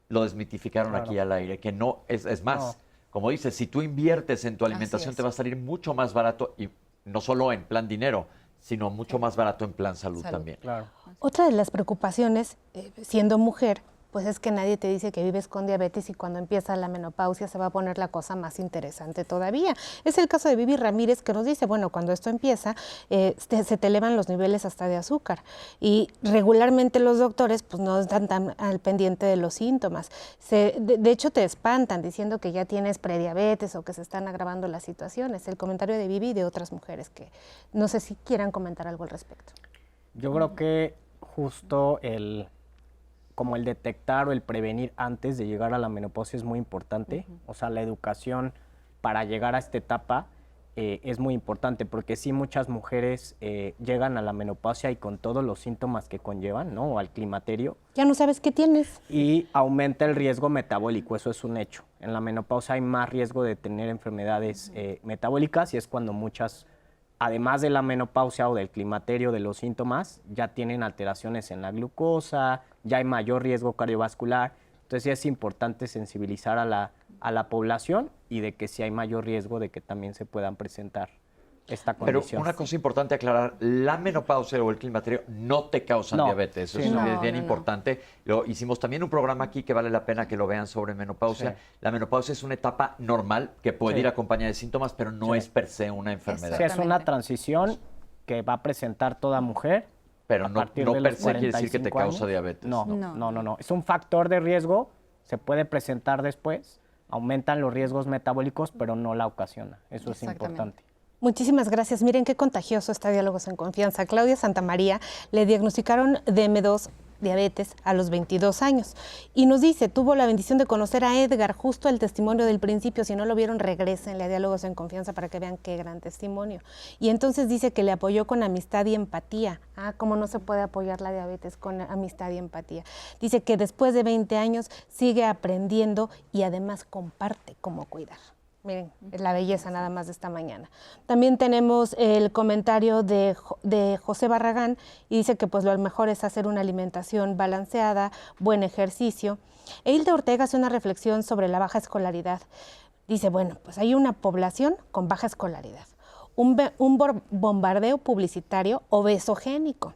lo desmitificaron aquí al aire, que no, es más, como dices, si tú inviertes en tu alimentación te va a salir mucho más barato y no solo en plan dinero, sino mucho más barato en plan salud también. Claro. Otra de las preocupaciones, siendo mujer, pues es que nadie te dice que vives con diabetes y cuando empieza la menopausia se va a poner la cosa más interesante todavía. Es el caso de Vivi Ramírez que nos dice, bueno, cuando esto empieza se te elevan los niveles hasta de azúcar y regularmente los doctores pues no están tan al pendiente de los síntomas. De hecho te espantan diciendo que ya tienes prediabetes o que se están agravando las situaciones. El comentario de Vivi y de otras mujeres que no sé si quieran comentar algo al respecto. Yo creo que justo como el detectar o el prevenir antes de llegar a la menopausia es muy importante. O sea, la educación para llegar a esta etapa es muy importante porque sí muchas mujeres llegan a la menopausia y con todos los síntomas que conllevan, ¿no? O al climaterio. Ya no sabes qué tienes. Y aumenta el riesgo metabólico, eso es un hecho. En la menopausia hay más riesgo de tener enfermedades metabólicas y es cuando muchas, además de la menopausia o del climaterio, de los síntomas, ya tienen alteraciones en la glucosa, ya hay mayor riesgo cardiovascular. Entonces sí es importante sensibilizar a la población y de que sí hay mayor riesgo de que también se puedan presentar esta condición. Pero una cosa importante aclarar, la menopausia o el climaterio no te causan diabetes, eso es bien importante. Lo hicimos también un programa aquí que vale la pena que lo vean sobre menopausia. Sí. La menopausia es una etapa normal que puede ir acompañada de síntomas, pero no es per se una enfermedad. Sí, es una transición que va a presentar toda mujer. Pero no per se quiere decir que te causa diabetes. No. Es un factor de riesgo, se puede presentar después, aumentan los riesgos metabólicos, pero no la ocasiona. Eso es importante. Muchísimas gracias. Miren qué contagioso está Diálogos en Confianza. Claudia Santamaría le diagnosticaron DM2 diabetes a los 22 años. Y nos dice, tuvo la bendición de conocer a Edgar, justo el testimonio del principio. Si no lo vieron, regrésenle a Diálogos en Confianza para que vean qué gran testimonio. Y entonces dice que le apoyó con amistad y empatía. ¿Cómo no se puede apoyar la diabetes con amistad y empatía? Dice que después de 20 años sigue aprendiendo y además comparte cómo cuidar. Miren, es la belleza nada más de esta mañana. También tenemos el comentario de José Barragán y dice que pues lo mejor es hacer una alimentación balanceada, buen ejercicio. E Hilda Ortega hace una reflexión sobre la baja escolaridad. Dice, bueno, pues hay una población con baja escolaridad, un bombardeo publicitario obesogénico.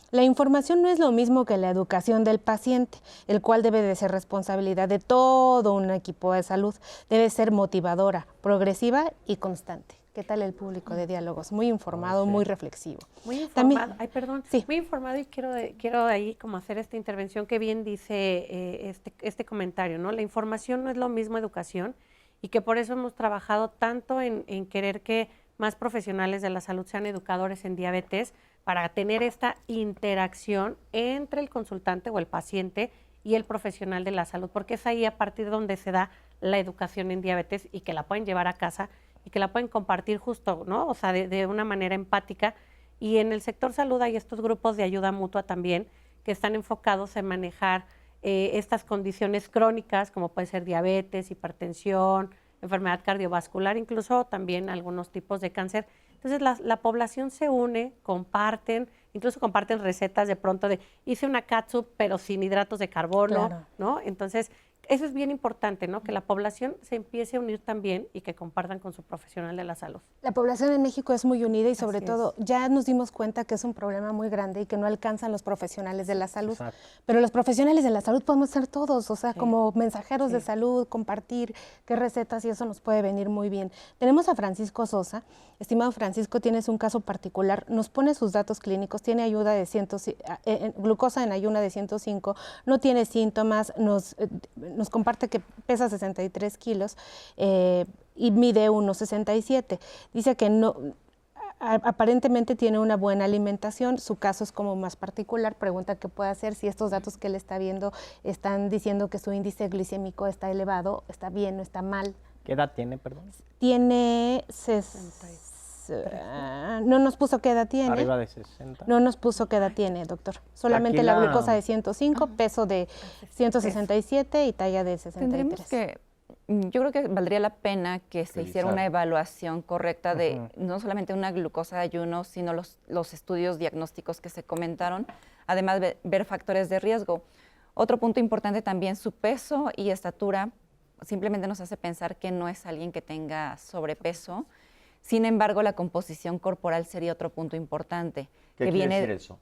La información no es lo mismo que la educación del paciente, el cual debe de ser responsabilidad de todo un equipo de salud. Debe ser motivadora, progresiva y constante. ¿Qué tal el público de Diálogos? Muy informado, muy reflexivo. Muy informado. También, Muy informado, y quiero ahí como hacer esta intervención que bien dice este comentario, ¿no? La información no es lo mismo educación, y que por eso hemos trabajado tanto en querer que más profesionales de la salud sean educadores en diabetes, para tener esta interacción entre el consultante o el paciente y el profesional de la salud, porque es ahí a partir de donde se da la educación en diabetes, y que la pueden llevar a casa y que la pueden compartir justo, ¿no? O sea, de una manera empática. Y en el sector salud hay estos grupos de ayuda mutua también, que están enfocados en manejar estas condiciones crónicas, como puede ser diabetes, hipertensión, enfermedad cardiovascular, incluso también algunos tipos de cáncer. Entonces la población se une, comparten, incluso comparten recetas de pronto de hice una catsup pero sin hidratos de carbono, claro, ¿no? Entonces eso es bien importante, ¿no? Que la población se empiece a unir también y que compartan con su profesional de la salud. La población en México es muy unida y sobre todo ya nos dimos cuenta que es un problema muy grande y que no alcanzan los profesionales de la salud. Exacto. Pero los profesionales de la salud podemos ser todos, o sea, como mensajeros de salud, compartir qué recetas, y eso nos puede venir muy bien. Tenemos a Francisco Sosa. Estimado Francisco, tienes un caso particular, nos pone sus datos clínicos, tiene ayuda de glucosa en ayuna de 105, no tiene síntomas, nos comparte que pesa 63 kilos y mide 1,67. Dice que no, aparentemente tiene una buena alimentación, su caso es como más particular, pregunta qué puede hacer, si estos datos que él está viendo están diciendo que su índice glicémico está elevado, está bien o está mal. ¿Qué edad tiene, perdón? Tiene no nos puso qué edad tiene. Arriba de 60. No nos puso qué edad tiene, doctor. Solamente la glucosa de 105, peso de 167 y talla de 63. Yo creo que valdría la pena que se hiciera una evaluación correcta de no solamente una glucosa de ayuno, sino los estudios diagnósticos que se comentaron, además de ver factores de riesgo. Otro punto importante también, su peso y estatura simplemente nos hace pensar que no es alguien que tenga sobrepeso. Sin embargo, la composición corporal sería otro punto importante. ¿Qué quiere decir eso?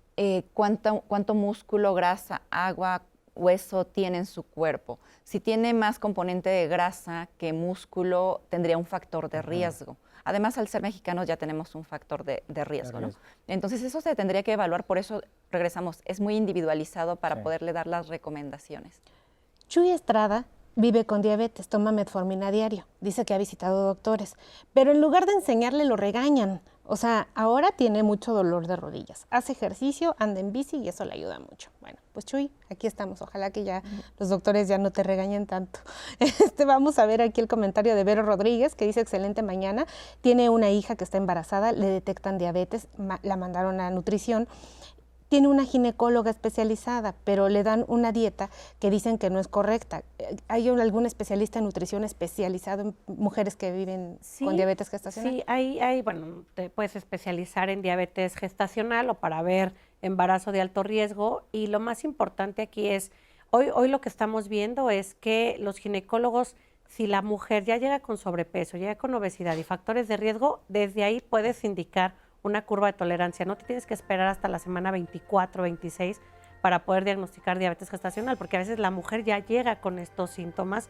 Cuánto músculo, grasa, agua, hueso tiene en su cuerpo. Si tiene más componente de grasa que músculo, tendría un factor de riesgo. Además, al ser mexicanos ya tenemos un factor de riesgo, ¿no? Entonces, eso se tendría que evaluar, por eso regresamos, es muy individualizado para poderle dar las recomendaciones. Chuy Estrada vive con diabetes, toma metformina a diario, dice que ha visitado doctores, pero en lugar de enseñarle lo regañan. O sea, ahora tiene mucho dolor de rodillas, hace ejercicio, anda en bici y eso le ayuda mucho. Bueno, pues Chuy, aquí estamos, ojalá que ya los doctores ya no te regañen tanto. Vamos a ver aquí el comentario de Vero Rodríguez, que dice excelente mañana, tiene una hija que está embarazada, le detectan diabetes, la mandaron a nutrición. Tiene una ginecóloga especializada, pero le dan una dieta que dicen que no es correcta. ¿Hay algún especialista en nutrición especializado en mujeres que viven con diabetes gestacional? Sí, bueno, te puedes especializar en diabetes gestacional o para ver embarazo de alto riesgo. Y lo más importante aquí es, hoy lo que estamos viendo es que los ginecólogos, si la mujer ya llega con sobrepeso, llega con obesidad y factores de riesgo, desde ahí puedes indicar una curva de tolerancia. No te tienes que esperar hasta la semana 24, 26 para poder diagnosticar diabetes gestacional, porque a veces la mujer ya llega con estos síntomas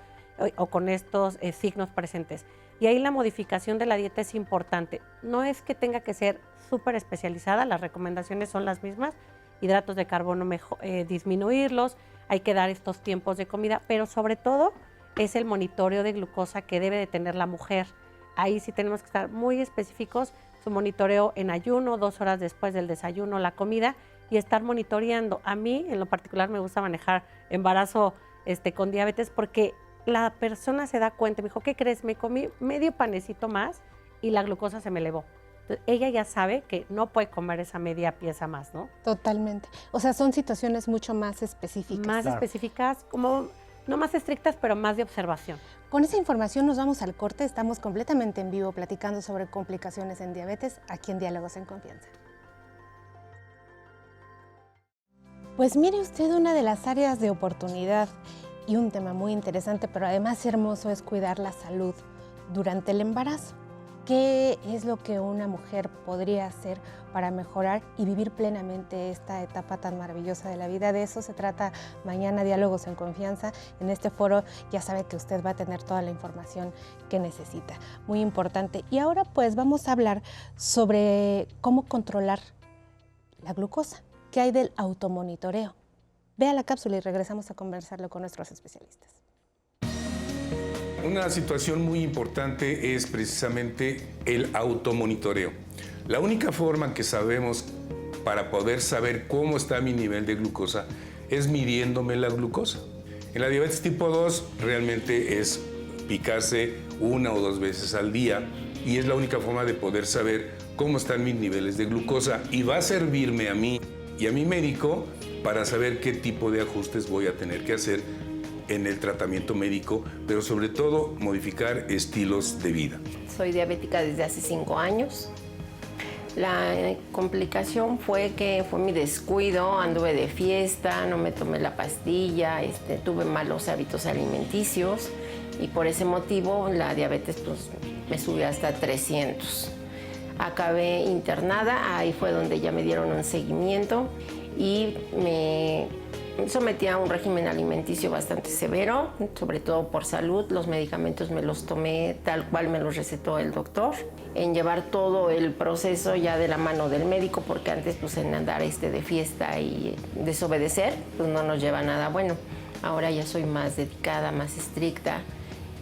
o con estos signos presentes. Y ahí la modificación de la dieta es importante. No es que tenga que ser súper especializada, las recomendaciones son las mismas, hidratos de carbono disminuirlos, hay que dar estos tiempos de comida, pero sobre todo es el monitoreo de glucosa que debe de tener la mujer. Ahí sí tenemos que estar muy específicos, su monitoreo en ayuno, 2 horas después del desayuno, la comida, y estar monitoreando. A mí, en lo particular, me gusta manejar embarazo con diabetes porque la persona se da cuenta, me dijo, ¿qué crees? Me comí medio panecito más y la glucosa se me elevó. Entonces, ella ya sabe que no puede comer esa media pieza más, ¿no? Totalmente. O sea, son situaciones mucho más específicas. Más específicas, como no más estrictas, pero más de observación. Con esa información nos vamos al corte. Estamos completamente en vivo platicando sobre complicaciones en diabetes aquí en Diálogos en Confianza. Pues mire usted, una de las áreas de oportunidad y un tema muy interesante, pero además hermoso, es cuidar la salud durante el embarazo. ¿Qué es lo que una mujer podría hacer para mejorar y vivir plenamente esta etapa tan maravillosa de la vida? De eso se trata mañana Diálogos en Confianza. En este foro ya sabe que usted va a tener toda la información que necesita. Muy importante. Y ahora pues vamos a hablar sobre cómo controlar la glucosa. ¿Qué hay del automonitoreo? Vea la cápsula y regresamos a conversarlo con nuestros especialistas. Una situación muy importante es precisamente el automonitoreo. La única forma que sabemos para poder saber cómo está mi nivel de glucosa es midiéndome la glucosa. En la diabetes tipo 2 realmente es picarse 1 o 2 veces al día y es la única forma de poder saber cómo están mis niveles de glucosa y va a servirme a mí y a mi médico para saber qué tipo de ajustes voy a tener que hacer en el tratamiento médico, pero sobre todo modificar estilos de vida. Soy diabética desde hace 5 años. La complicación fue que fue mi descuido, anduve de fiesta, no me tomé la pastilla, tuve malos hábitos alimenticios y por ese motivo la diabetes pues, me subió hasta 300. Acabé internada, ahí fue donde ya me dieron un seguimiento y me sometí a un régimen alimenticio bastante severo, sobre todo por salud. Los medicamentos me los tomé tal cual me los recetó el doctor, en llevar todo el proceso ya de la mano del médico, porque antes pues en andar de fiesta y desobedecer, pues no nos lleva a nada bueno. Ahora ya soy más dedicada, más estricta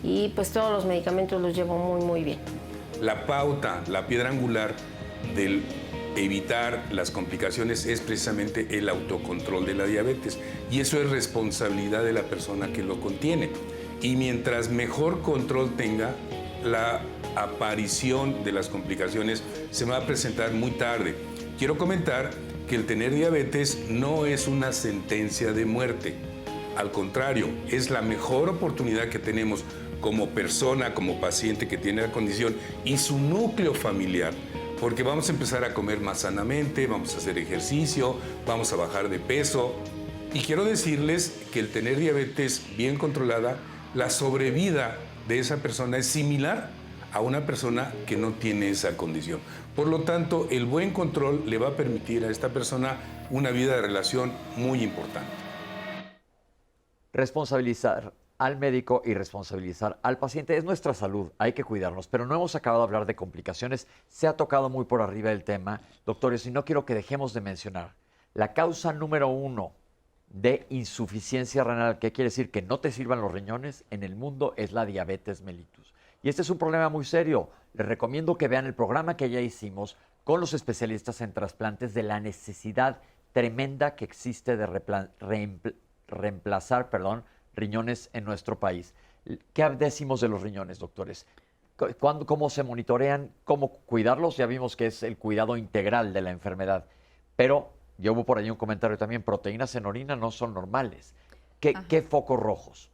y pues todos los medicamentos los llevo muy bien. La pauta, la piedra angular del evitar las complicaciones es precisamente el autocontrol de la diabetes y eso es responsabilidad de la persona que lo contiene. Y mientras mejor control tenga, la aparición de las complicaciones se va a presentar muy tarde. Quiero comentar que el tener diabetes no es una sentencia de muerte. Al contrario, es la mejor oportunidad que tenemos como persona, como paciente que tiene la condición y su núcleo familiar, porque vamos a empezar a comer más sanamente, vamos a hacer ejercicio, vamos a bajar de peso. Y quiero decirles que el tener diabetes bien controlada, la sobrevida de esa persona es similar a una persona que no tiene esa condición. Por lo tanto, el buen control le va a permitir a esta persona una vida de relación muy importante. Responsabilizar al médico y responsabilizar al paciente es nuestra salud, hay que cuidarnos, pero no hemos acabado de hablar de complicaciones, se ha tocado muy por arriba el tema, doctores, y no quiero que dejemos de mencionar la causa número 1 de insuficiencia renal, que quiere decir que no te sirvan los riñones en el mundo, es la diabetes mellitus. Y este es un problema muy serio. Les recomiendo que vean el programa que ya hicimos con los especialistas en trasplantes de la necesidad tremenda que existe de reemplazar riñones en nuestro país. ¿Qué decimos de los riñones, doctores? ¿Cómo se monitorean? ¿Cómo cuidarlos? Ya vimos que es el cuidado integral de la enfermedad. Pero yo hubo por ahí un comentario también, proteínas en orina no son normales. ¿Qué focos rojos?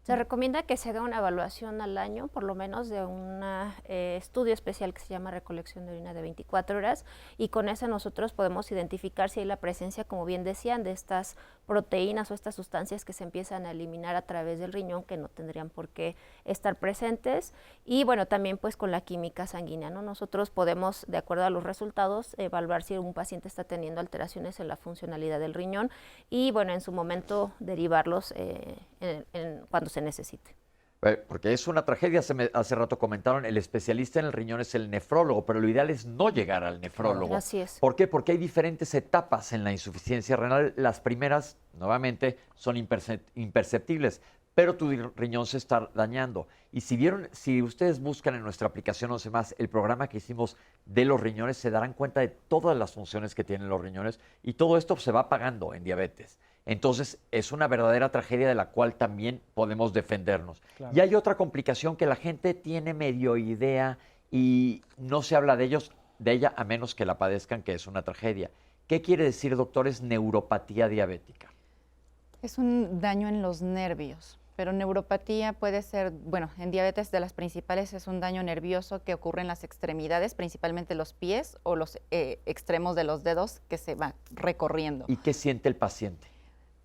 Se recomienda que se haga una evaluación al año, por lo menos de un estudio especial que se llama recolección de orina de 24 horas y con ese nosotros podemos identificar si hay la presencia, como bien decían, de estas proteínas o estas sustancias que se empiezan a eliminar a través del riñón que no tendrían por qué estar presentes y bueno, también pues con la química sanguínea, ¿no? Nosotros podemos, de acuerdo a los resultados, evaluar si un paciente está teniendo alteraciones en la funcionalidad del riñón y bueno, en su momento derivarlos cuando se necesite. Porque es una tragedia, hace rato comentaron, el especialista en el riñón es el nefrólogo, pero lo ideal es no llegar al nefrólogo. Así es. ¿Por qué? Porque hay diferentes etapas en la insuficiencia renal. Las primeras, nuevamente, son imperceptibles, pero tu riñón se está dañando. Y si ustedes buscan en nuestra aplicación 11 más el programa que hicimos de los riñones, se darán cuenta de todas las funciones que tienen los riñones y todo esto se va pagando en diabetes. Entonces, es una verdadera tragedia de la cual también podemos defendernos. Claro. Y hay otra complicación que la gente tiene medio idea y no se habla de ella a menos que la padezcan, que es una tragedia. ¿Qué quiere decir, doctores, neuropatía diabética? Es un daño en los nervios, pero neuropatía puede ser, bueno, en diabetes de las principales es un daño nervioso que ocurre en las extremidades, principalmente los pies o los extremos de los dedos que se van recorriendo. ¿Y qué siente el paciente?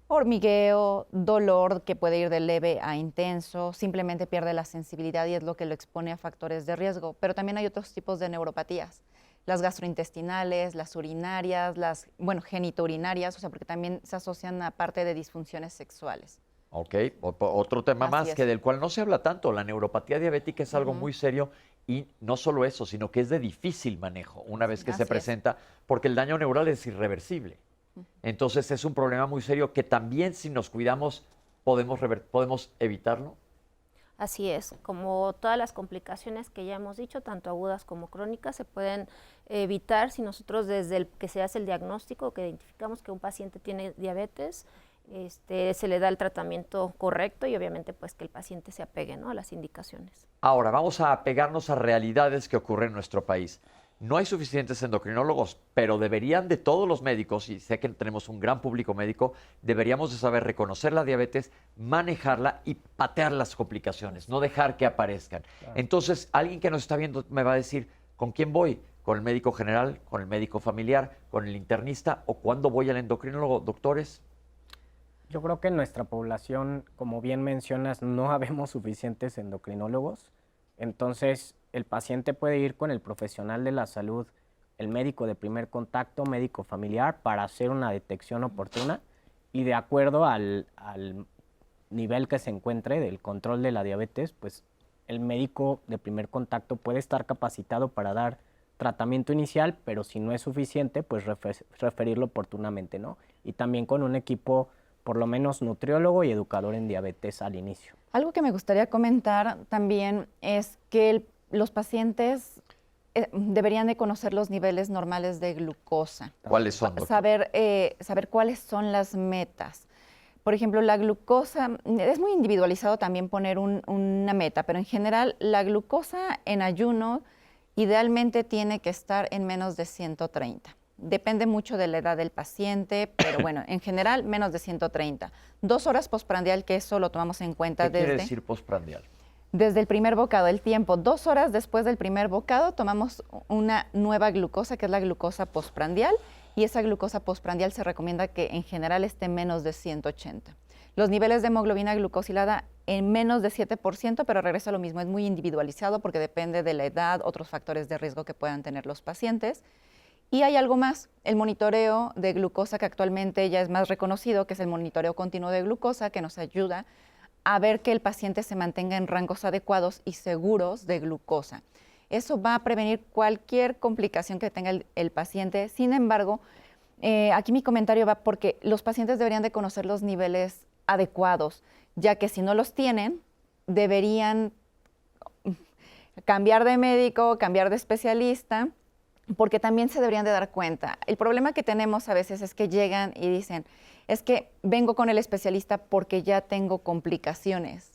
Hormigueo, dolor que puede ir de leve a intenso, simplemente pierde la sensibilidad y es lo que lo expone a factores de riesgo. Pero también hay otros tipos de neuropatías, las gastrointestinales, las urinarias, las, genitourinarias, o sea, porque también se asocian a parte de disfunciones sexuales. Ok, otro tema más que del cual no se habla tanto. La neuropatía diabética es algo muy serio y no solo eso, sino que es de difícil manejo una vez que se presenta, porque el daño neural es irreversible. Entonces es un problema muy serio que también si nos cuidamos podemos evitarlo. Así es, como todas las complicaciones que ya hemos dicho, tanto agudas como crónicas, se pueden evitar si nosotros desde el que se hace el diagnóstico, que identificamos que un paciente tiene diabetes, se le da el tratamiento correcto y obviamente pues que el paciente se apegue, ¿no?, a las indicaciones. Ahora vamos a apegarnos a realidades que ocurren en nuestro país. No hay suficientes endocrinólogos, pero deberían de todos los médicos, y sé que tenemos un gran público médico, deberíamos de saber reconocer la diabetes, manejarla y patear las complicaciones, no dejar que aparezcan. Claro. Entonces, alguien que nos está viendo me va a decir, ¿con quién voy? ¿Con el médico general, con el médico familiar, con el internista o cuándo voy al endocrinólogo? Doctores. Yo creo que en nuestra población, como bien mencionas, no habemos suficientes endocrinólogos. Entonces, el paciente puede ir con el profesional de la salud, el médico de primer contacto, médico familiar, para hacer una detección oportuna y de acuerdo al nivel que se encuentre del control de la diabetes, pues el médico de primer contacto puede estar capacitado para dar tratamiento inicial, pero si no es suficiente, pues referirlo oportunamente, ¿no? Y también con un equipo, por lo menos nutriólogo y educador en diabetes al inicio. Algo que me gustaría comentar también es que los pacientes deberían de conocer los niveles normales de glucosa. ¿Cuáles son, doctor? Saber cuáles son las metas. Por ejemplo, la glucosa, es muy individualizado también poner una meta, pero en general la glucosa en ayuno idealmente tiene que estar en menos de 130. Depende mucho de la edad del paciente, pero bueno, en general menos de 130. 2 horas postprandial, que eso lo tomamos en cuenta ¿Qué quiere decir postprandial? Desde el primer bocado, el tiempo. 2 horas después del primer bocado tomamos una nueva glucosa, que es la glucosa postprandial, y esa glucosa postprandial se recomienda que en general esté menos de 180. Los niveles de hemoglobina glucosilada en menos de 7%, pero regreso a lo mismo, es muy individualizado porque depende de la edad, otros factores de riesgo que puedan tener los pacientes. Y hay algo más, el monitoreo de glucosa que actualmente ya es más reconocido, que es el monitoreo continuo de glucosa, que nos ayuda a ver que el paciente se mantenga en rangos adecuados y seguros de glucosa. Eso va a prevenir cualquier complicación que tenga el paciente. Sin embargo, aquí mi comentario va porque los pacientes deberían de conocer los niveles adecuados, ya que si no los tienen, deberían cambiar de médico, cambiar de especialista, porque también se deberían de dar cuenta. El problema que tenemos a veces es que llegan y dicen, es que vengo con el especialista porque ya tengo complicaciones.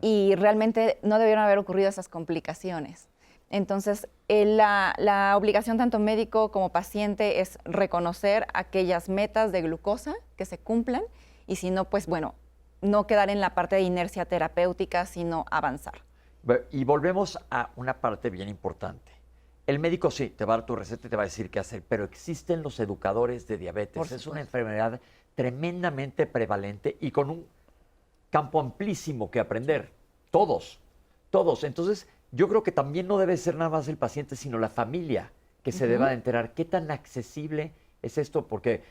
Y realmente no debieron haber ocurrido esas complicaciones. Entonces, la obligación tanto médico como paciente es reconocer aquellas metas de glucosa que se cumplan y si no, pues bueno, no quedar en la parte de inercia terapéutica, sino avanzar. Y volvemos a una parte bien importante. El médico sí, te va a dar tu receta y te va a decir qué hacer, pero existen los educadores de diabetes. Es una enfermedad tremendamente prevalente y con un campo amplísimo que aprender. Todos. Entonces, yo creo que también no debe ser nada más el paciente, sino la familia que se deba de enterar. ¿Qué tan accesible es esto? Porque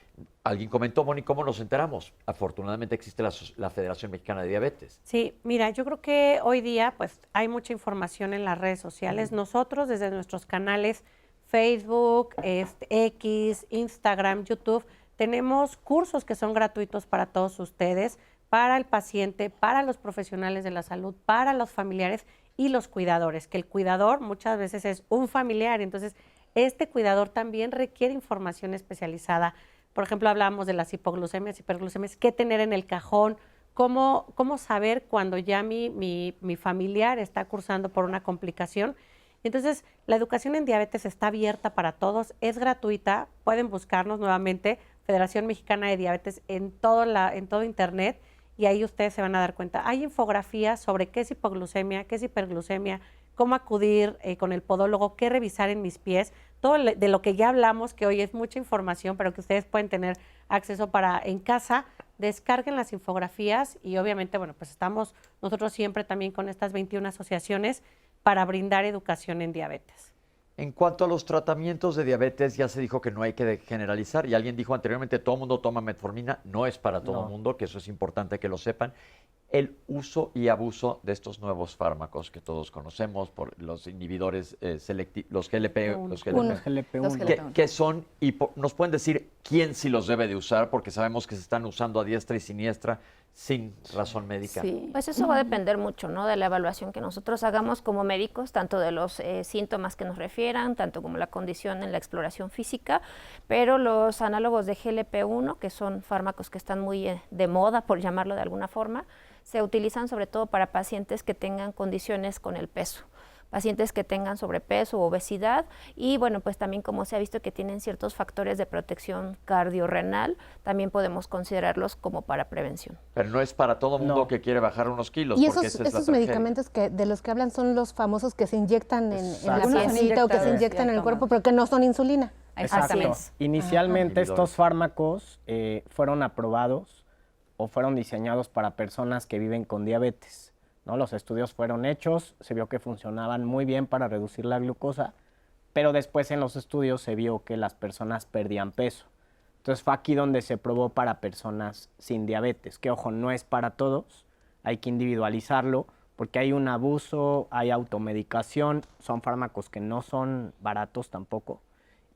alguien comentó, Moni, ¿cómo nos enteramos? Afortunadamente existe la Federación Mexicana de Diabetes. Sí, mira, yo creo que hoy día pues hay mucha información en las redes sociales. Nosotros desde nuestros canales Facebook, X, Instagram, YouTube, tenemos cursos que son gratuitos para todos ustedes para el paciente, para los profesionales de la salud, para los familiares y los cuidadores, que el cuidador muchas veces es un familiar, entonces este cuidador también requiere información especializada. Por ejemplo, hablábamos de las hipoglucemias, hiperglucemias, qué tener en el cajón, cómo saber cuando ya mi familiar está cursando por una complicación. Entonces, la educación en diabetes está abierta para todos, es gratuita, pueden buscarnos nuevamente, Federación Mexicana de Diabetes en todo internet, y ahí ustedes se van a dar cuenta. Hay infografías sobre qué es hipoglucemia, qué es hiperglucemia, cómo acudir con el podólogo, qué revisar en mis pies, todo de lo que ya hablamos, que hoy es mucha información, pero que ustedes pueden tener acceso para en casa. Descarguen las infografías y obviamente, bueno, pues estamos nosotros siempre también con estas 21 asociaciones para brindar educación en diabetes. En cuanto a los tratamientos de diabetes, ya se dijo que no hay que generalizar, y alguien dijo anteriormente, todo el mundo toma metformina, no es para todo el mundo, que eso es importante que lo sepan. El uso y abuso de estos nuevos fármacos que todos conocemos, por los inhibidores selectivos, los GLP-1, que son, y nos pueden decir quién sí los debe de usar, porque sabemos que se están usando a diestra y siniestra sin razón médica. Sí. Pues eso va a depender mucho, ¿no?, de la evaluación que nosotros hagamos como médicos, tanto de los síntomas que nos refieran, tanto como la condición en la exploración física, pero los análogos de GLP-1, que son fármacos que están muy de moda, por llamarlo de alguna forma, se utilizan sobre todo para pacientes que tengan condiciones con el peso, pacientes que tengan sobrepeso o obesidad, y bueno, pues también como se ha visto que tienen ciertos factores de protección cardiorrenal, también podemos considerarlos como para prevención. Pero no es para todo mundo que quiere bajar unos kilos. Y porque esos medicamentos de los que hablan son los famosos que se inyectan en la pielcita o que se inyectan en el cuerpo, pero que no son insulina. Exacto. Inicialmente estos fármacos fueron aprobados o fueron diseñados para personas que viven con diabetes, ¿no? Los estudios fueron hechos, se vio que funcionaban muy bien para reducir la glucosa, pero después en los estudios se vio que las personas perdían peso. Entonces fue aquí donde se probó para personas sin diabetes, que ojo, no es para todos, hay que individualizarlo, porque hay un abuso, hay automedicación, son fármacos que no son baratos tampoco,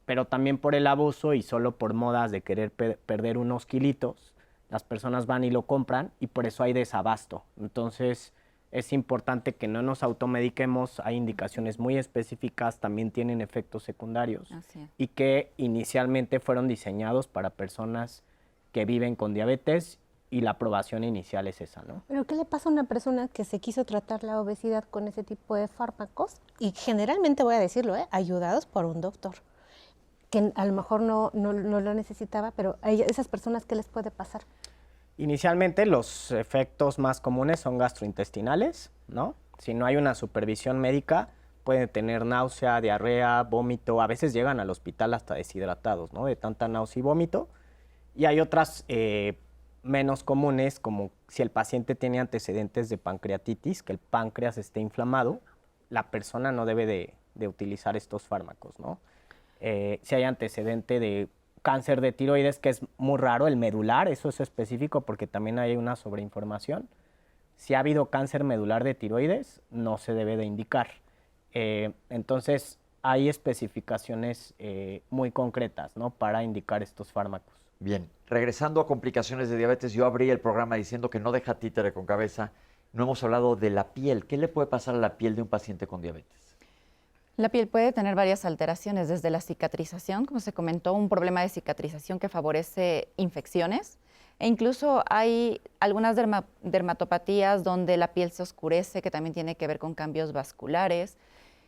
pero también por el abuso y solo por modas de querer perder unos kilitos, las personas van y lo compran y por eso hay desabasto. Entonces es importante que no nos automediquemos, hay indicaciones muy específicas, también tienen efectos secundarios y que inicialmente fueron diseñados para personas que viven con diabetes y la aprobación inicial es esa, ¿no? ¿Pero qué le pasa a una persona que se quiso tratar la obesidad con ese tipo de fármacos? Y generalmente, voy a decirlo, ayudados por un doctor, que a lo mejor no lo necesitaba, pero a esas personas, ¿qué les puede pasar? Inicialmente los efectos más comunes son gastrointestinales, ¿no? Si no hay una supervisión médica, pueden tener náusea, diarrea, vómito, a veces llegan al hospital hasta deshidratados, ¿no? De tanta náusea y vómito. Y hay otras menos comunes, como si el paciente tiene antecedentes de pancreatitis, que el páncreas esté inflamado, la persona no debe de utilizar estos fármacos, ¿no? Si hay antecedente de cáncer de tiroides, que es muy raro, el medular, eso es específico porque también hay una sobreinformación. Si ha habido cáncer medular de tiroides, no se debe de indicar. Entonces, hay especificaciones muy concretas, ¿no?, para indicar estos fármacos. Bien, regresando a complicaciones de diabetes, yo abrí el programa diciendo que no deja títere con cabeza. No hemos hablado de la piel. ¿Qué le puede pasar a la piel de un paciente con diabetes? La piel puede tener varias alteraciones, desde la cicatrización, como se comentó, un problema de cicatrización que favorece infecciones, e incluso hay algunas dermatopatías donde la piel se oscurece, que también tiene que ver con cambios vasculares.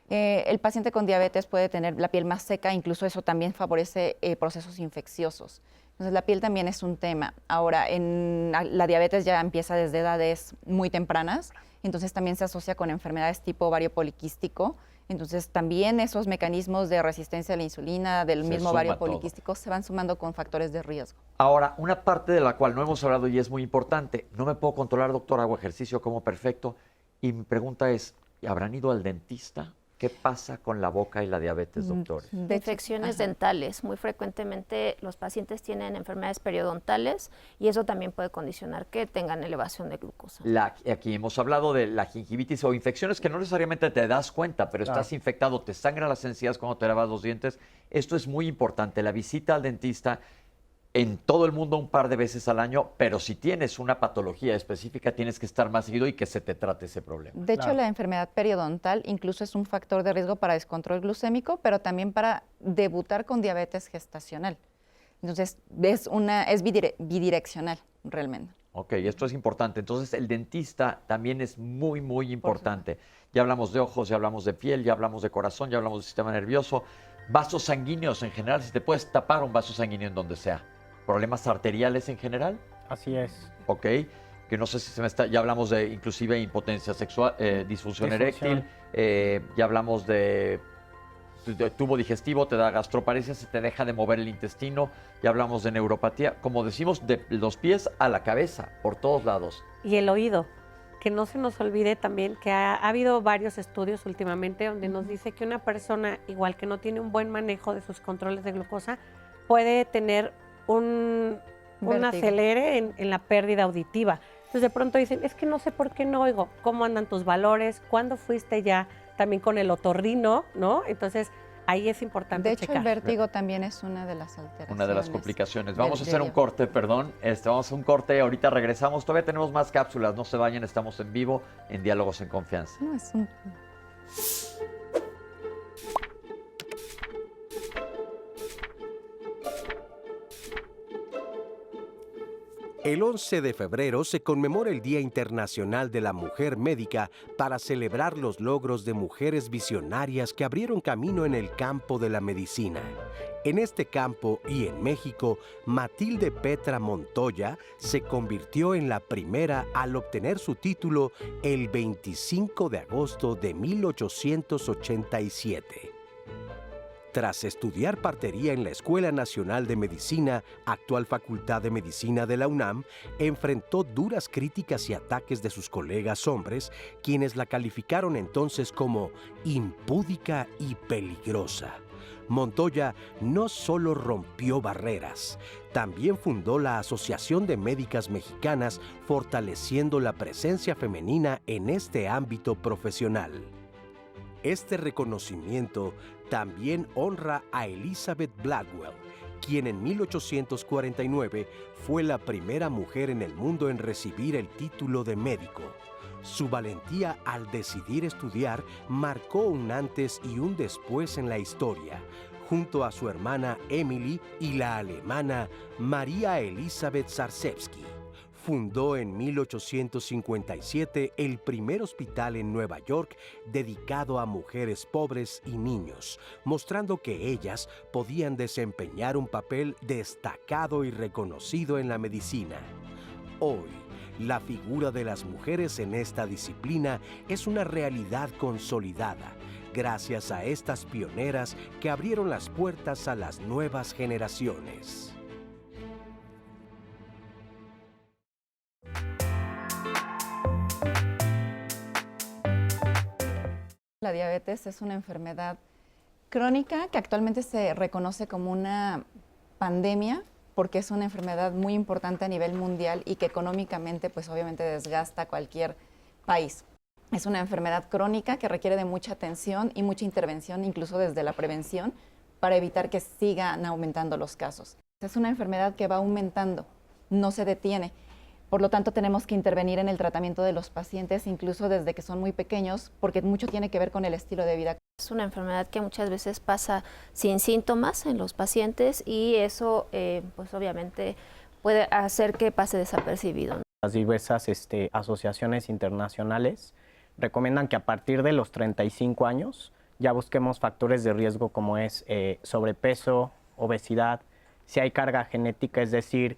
El paciente con diabetes puede tener la piel más seca, incluso eso también favorece procesos infecciosos. Entonces la piel también es un tema. Ahora, la diabetes ya empieza desde edades muy tempranas, entonces también se asocia con enfermedades tipo ovario poliquístico. Entonces también esos mecanismos de resistencia a la insulina del mismo ovario poliquístico se van sumando con factores de riesgo. Ahora, una parte de la cual no hemos hablado y es muy importante, no me puedo controlar, doctor, hago ejercicio, como perfecto, y mi pregunta es, ¿habrán ido al dentista? ¿Qué pasa con la boca y la diabetes, doctores? De infecciones dentales. Muy frecuentemente los pacientes tienen enfermedades periodontales y eso también puede condicionar que tengan elevación de glucosa. Aquí hemos hablado de la gingivitis o infecciones que no necesariamente te das cuenta, pero estás infectado, te sangran las encías cuando te lavas los dientes. Esto es muy importante. La visita al dentista en todo el mundo un par de veces al año, pero si tienes una patología específica tienes que estar más seguido y que se te trate ese problema. De hecho, la enfermedad periodontal incluso es un factor de riesgo para descontrol glucémico, pero también para debutar con diabetes gestacional. Entonces, es bidireccional realmente. Ok, esto es importante. Entonces, el dentista también es muy, muy importante. Ya hablamos de ojos, ya hablamos de piel, ya hablamos de corazón, ya hablamos del sistema nervioso. Vasos sanguíneos en general, si te puedes tapar un vaso sanguíneo en donde sea. ¿Problemas arteriales en general? Así es. Ok, que no sé si se me está... Ya hablamos de inclusive impotencia sexual, disfunción eréctil, ya hablamos de tubo digestivo, te da gastroparesia, se te deja de mover el intestino, ya hablamos de neuropatía, como decimos, de los pies a la cabeza, por todos lados. Y el oído, que no se nos olvide también que ha habido varios estudios últimamente donde nos dice que una persona, igual que no tiene un buen manejo de sus controles de glucosa, puede tener un acelere en la pérdida auditiva. Entonces de pronto dicen, es que no sé por qué no oigo, ¿cómo andan tus valores? ¿Cuándo fuiste ya también con el otorrino, no? Entonces ahí es importante checar. De hecho, el vértigo también es una de las alteraciones. Una de las complicaciones. Vamos a hacer un corte, perdón. Vamos a hacer un corte, ahorita regresamos. Todavía tenemos más cápsulas, no se vayan, estamos en vivo en Diálogos en Confianza. No, es un... El 11 de febrero se conmemora el Día Internacional de la Mujer Médica para celebrar los logros de mujeres visionarias que abrieron camino en el campo de la medicina. En este campo y en México, Matilde Petra Montoya se convirtió en la primera al obtener su título el 25 de agosto de 1887. Tras estudiar partería en la Escuela Nacional de Medicina, actual Facultad de Medicina de la UNAM, enfrentó duras críticas y ataques de sus colegas hombres, quienes la calificaron entonces como impúdica y peligrosa. Montoya no solo rompió barreras, también fundó la Asociación de Médicas Mexicanas, fortaleciendo la presencia femenina en este ámbito profesional. Este reconocimiento también honra a Elizabeth Blackwell, quien en 1849 fue la primera mujer en el mundo en recibir el título de médico. Su valentía al decidir estudiar marcó un antes y un después en la historia, junto a su hermana Emily y la alemana María Elizabeth Zarzewski. Fundó en 1857 el primer hospital en Nueva York dedicado a mujeres pobres y niños, mostrando que ellas podían desempeñar un papel destacado y reconocido en la medicina. Hoy, la figura de las mujeres en esta disciplina es una realidad consolidada, gracias a estas pioneras que abrieron las puertas a las nuevas generaciones. La diabetes es una enfermedad crónica que actualmente se reconoce como una pandemia porque es una enfermedad muy importante a nivel mundial y que económicamente pues obviamente desgasta a cualquier país. Es una enfermedad crónica que requiere de mucha atención y mucha intervención, incluso desde la prevención, para evitar que sigan aumentando los casos. Es una enfermedad que va aumentando, no se detiene. Por lo tanto, tenemos que intervenir en el tratamiento de los pacientes, incluso desde que son muy pequeños, porque mucho tiene que ver con el estilo de vida. Es una enfermedad que muchas veces pasa sin síntomas en los pacientes y eso, pues obviamente, puede hacer que pase desapercibido, ¿no? Las diversas asociaciones internacionales recomiendan que a partir de los 35 años ya busquemos factores de riesgo como es sobrepeso, obesidad, si hay carga genética, es decir,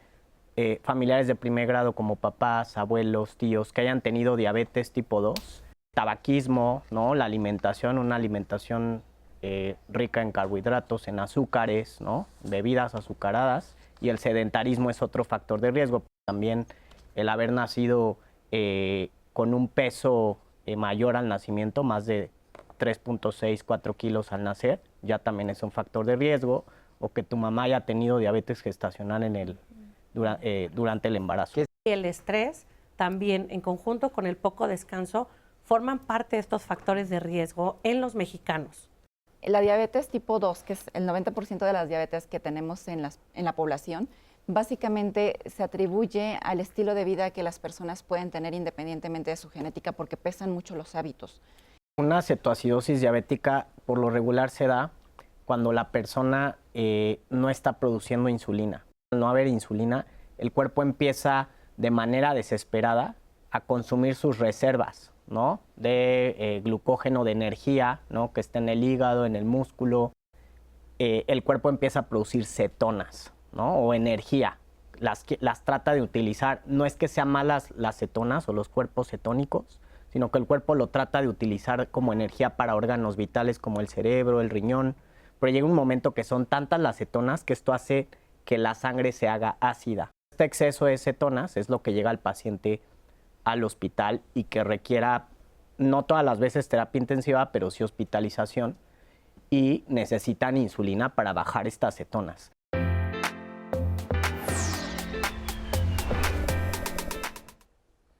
familiares de primer grado como papás, abuelos, tíos que hayan tenido diabetes tipo 2, tabaquismo, ¿no? La alimentación, una alimentación rica en carbohidratos, en azúcares, ¿no? Bebidas azucaradas, y el sedentarismo es otro factor de riesgo. También el haber nacido con un peso mayor al nacimiento, más de 3.6, 4 kilos al nacer, ya también es un factor de riesgo, o que tu mamá haya tenido diabetes gestacional durante el embarazo. Y el estrés también, en conjunto con el poco descanso, forman parte de estos factores de riesgo en los mexicanos. La diabetes tipo 2, que es el 90% de las diabetes que tenemos en la población, básicamente se atribuye al estilo de vida que las personas pueden tener independientemente de su genética, porque pesan mucho los hábitos. Una cetoacidosis diabética por lo regular se da cuando la persona no está produciendo insulina. Al no haber insulina, el cuerpo empieza de manera desesperada a consumir sus reservas, ¿no? De glucógeno, de energía, ¿no? Que está en el hígado, en el músculo. El cuerpo empieza a producir cetonas, ¿no? O energía. Las trata de utilizar. No es que sean malas las cetonas o los cuerpos cetónicos, sino que el cuerpo lo trata de utilizar como energía para órganos vitales como el cerebro, el riñón. Pero llega un momento que son tantas las cetonas que esto hace que la sangre se haga ácida. Este exceso de cetonas es lo que llega al paciente al hospital y que requiera, no todas las veces terapia intensiva, pero sí hospitalización, y necesitan insulina para bajar estas cetonas.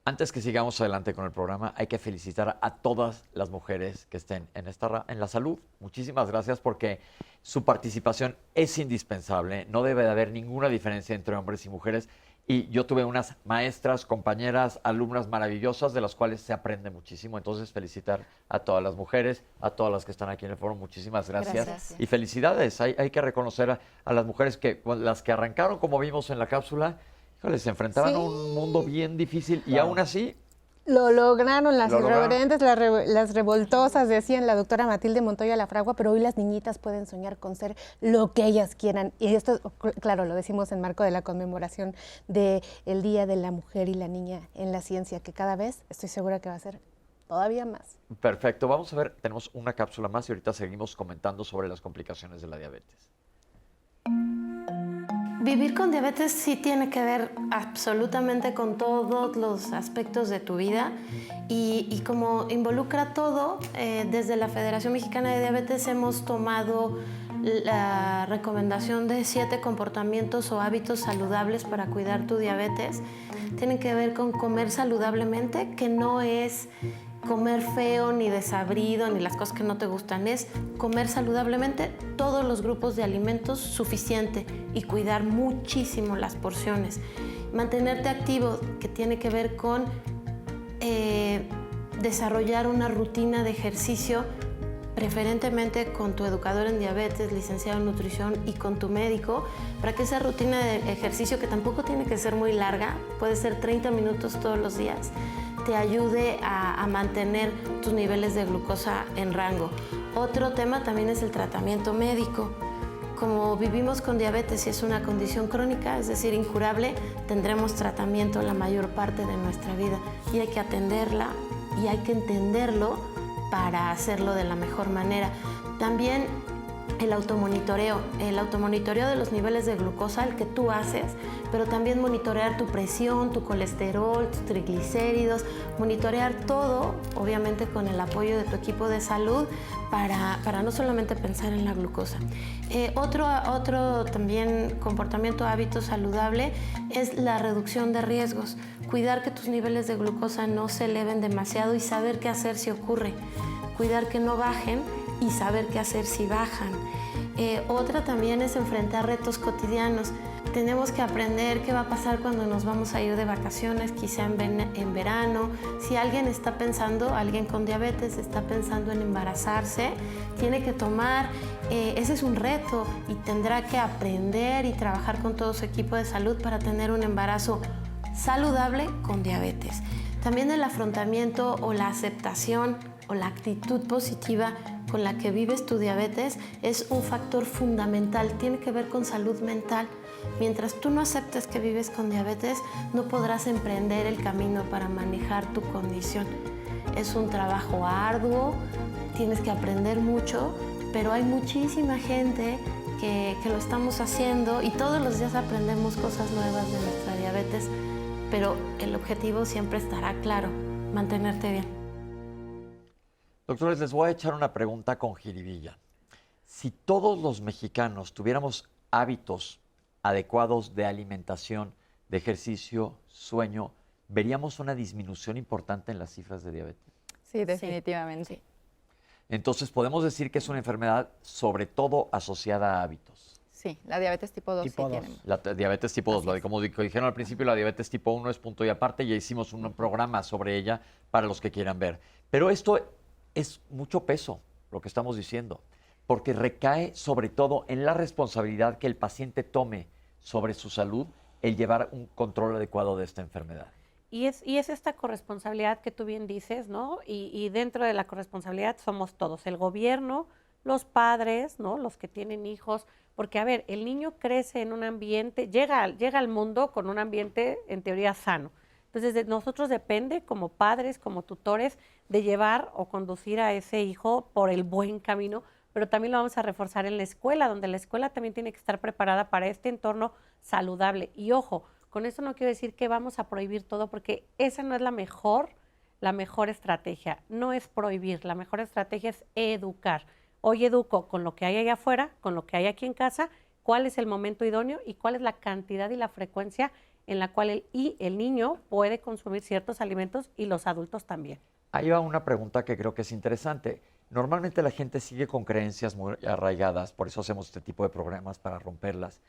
Antes que sigamos adelante con el programa, hay que felicitar a todas las mujeres que estén en la salud. Muchísimas gracias porque su participación es indispensable. No debe de haber ninguna diferencia entre hombres y mujeres. Y yo tuve unas maestras, compañeras, alumnas maravillosas de las cuales se aprende muchísimo. Entonces, felicitar a todas las mujeres, a todas las que están aquí en el foro. Muchísimas gracias. Y felicidades. Hay que reconocer a las mujeres que las que arrancaron, como vimos en la cápsula, se enfrentaban a un mundo bien difícil y aún así... Lo lograron, las irreverentes, las revoltosas, decían la doctora Matilde Montoya Lafragua, pero hoy las niñitas pueden soñar con ser lo que ellas quieran. Y esto, claro, lo decimos en marco de la conmemoración del Día de la Mujer y la Niña en la Ciencia, que cada vez estoy segura que va a ser todavía más. Perfecto, vamos a ver, tenemos una cápsula más y ahorita seguimos comentando sobre las complicaciones de la diabetes. Vivir con diabetes sí tiene que ver absolutamente con todos los aspectos de tu vida y como involucra todo, desde la Federación Mexicana de Diabetes hemos tomado la recomendación de 7 comportamientos o hábitos saludables para cuidar tu diabetes. Tienen que ver con comer saludablemente, que no es comer feo, ni desabrido, ni las cosas que no te gustan. Es comer saludablemente todos los grupos de alimentos suficiente y cuidar muchísimo las porciones. Mantenerte activo, que tiene que ver con desarrollar una rutina de ejercicio, preferentemente con tu educador en diabetes, licenciado en nutrición y con tu médico, para que esa rutina de ejercicio, que tampoco tiene que ser muy larga, puede ser 30 minutos todos los días, te ayude a mantener tus niveles de glucosa en rango. Otro tema también es el tratamiento médico. Como vivimos con diabetes y es una condición crónica, es decir, incurable, tendremos tratamiento la mayor parte de nuestra vida y hay que atenderla y hay que entenderlo para hacerlo de la mejor manera. También el automonitoreo de los niveles de glucosa, el que tú haces, pero también monitorear tu presión, tu colesterol, tus triglicéridos, monitorear todo, obviamente con el apoyo de tu equipo de salud, para no solamente pensar en la glucosa. Otro también comportamiento, hábito saludable, es la reducción de riesgos. Cuidar que tus niveles de glucosa no se eleven demasiado y saber qué hacer si ocurre. Cuidar que no bajen y saber qué hacer si bajan. Otra también es enfrentar retos cotidianos. Tenemos que aprender qué va a pasar cuando nos vamos a ir de vacaciones, quizá en verano. Si alguien con diabetes está pensando en embarazarse, tiene que tomar, ese es un reto y tendrá que aprender y trabajar con todo su equipo de salud para tener un embarazo saludable con diabetes. También el afrontamiento o la aceptación o la actitud positiva con la que vives tu diabetes es un factor fundamental, tiene que ver con salud mental. Mientras tú no aceptes que vives con diabetes, no podrás emprender el camino para manejar tu condición. Es un trabajo arduo, tienes que aprender mucho, pero hay muchísima gente que lo estamos haciendo y todos los días aprendemos cosas nuevas de nuestra diabetes, pero el objetivo siempre estará claro, mantenerte bien. Doctores, les voy a echar una pregunta con jiribilla. Si todos los mexicanos tuviéramos hábitos adecuados de alimentación, de ejercicio, sueño, ¿veríamos una disminución importante en las cifras de diabetes? Sí, definitivamente. Sí. Entonces, podemos decir que es una enfermedad sobre todo asociada a hábitos. Sí, la diabetes tipo 2 Tipo sí 2. tiene. La diabetes tipo 2, como dijeron al principio, la diabetes tipo 1 es punto y aparte, ya hicimos un programa sobre ella para los que quieran ver. Pero esto es mucho peso, lo que estamos diciendo, porque recae sobre todo en la responsabilidad que el paciente tome sobre su salud el llevar un control adecuado de esta enfermedad. Y es esta corresponsabilidad que tú bien dices, ¿no? Y dentro de la corresponsabilidad somos todos, el gobierno, los padres, ¿no? Los que tienen hijos, porque a ver, el niño crece en un ambiente, llega al mundo con un ambiente en teoría sano. Entonces de nosotros depende como padres, como tutores, de llevar o conducir a ese hijo por el buen camino, pero también lo vamos a reforzar en la escuela, donde la escuela también tiene que estar preparada para este entorno saludable. Y ojo, con esto no quiero decir que vamos a prohibir todo, porque esa no es la mejor estrategia. No es prohibir, la mejor estrategia es educar. Hoy educo con lo que hay allá afuera, con lo que hay aquí en casa, cuál es el momento idóneo y cuál es la cantidad y la frecuencia en la cual el niño puede consumir ciertos alimentos y los adultos también. Ahí va una pregunta que creo que es interesante. Normalmente la gente sigue con creencias muy arraigadas, por eso hacemos este tipo de programas para romperlas.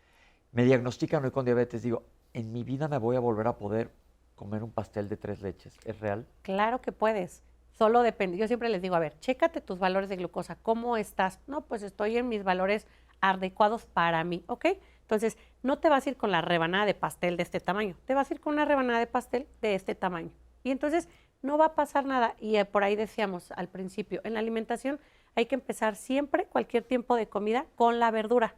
Me diagnostican hoy con diabetes, digo, ¿en mi vida me voy a volver a poder comer un pastel de 3 leches? ¿Es real? Claro que puedes, solo depende. Yo siempre les digo, a ver, chécate tus valores de glucosa, ¿cómo estás? No, pues estoy en mis valores adecuados para mí, ¿ok? Entonces, no te vas a ir con la rebanada de pastel de este tamaño, te vas a ir con una rebanada de pastel de este tamaño. Y entonces no va a pasar nada. Y por ahí decíamos al principio, en la alimentación hay que empezar siempre, cualquier tiempo de comida, con la verdura.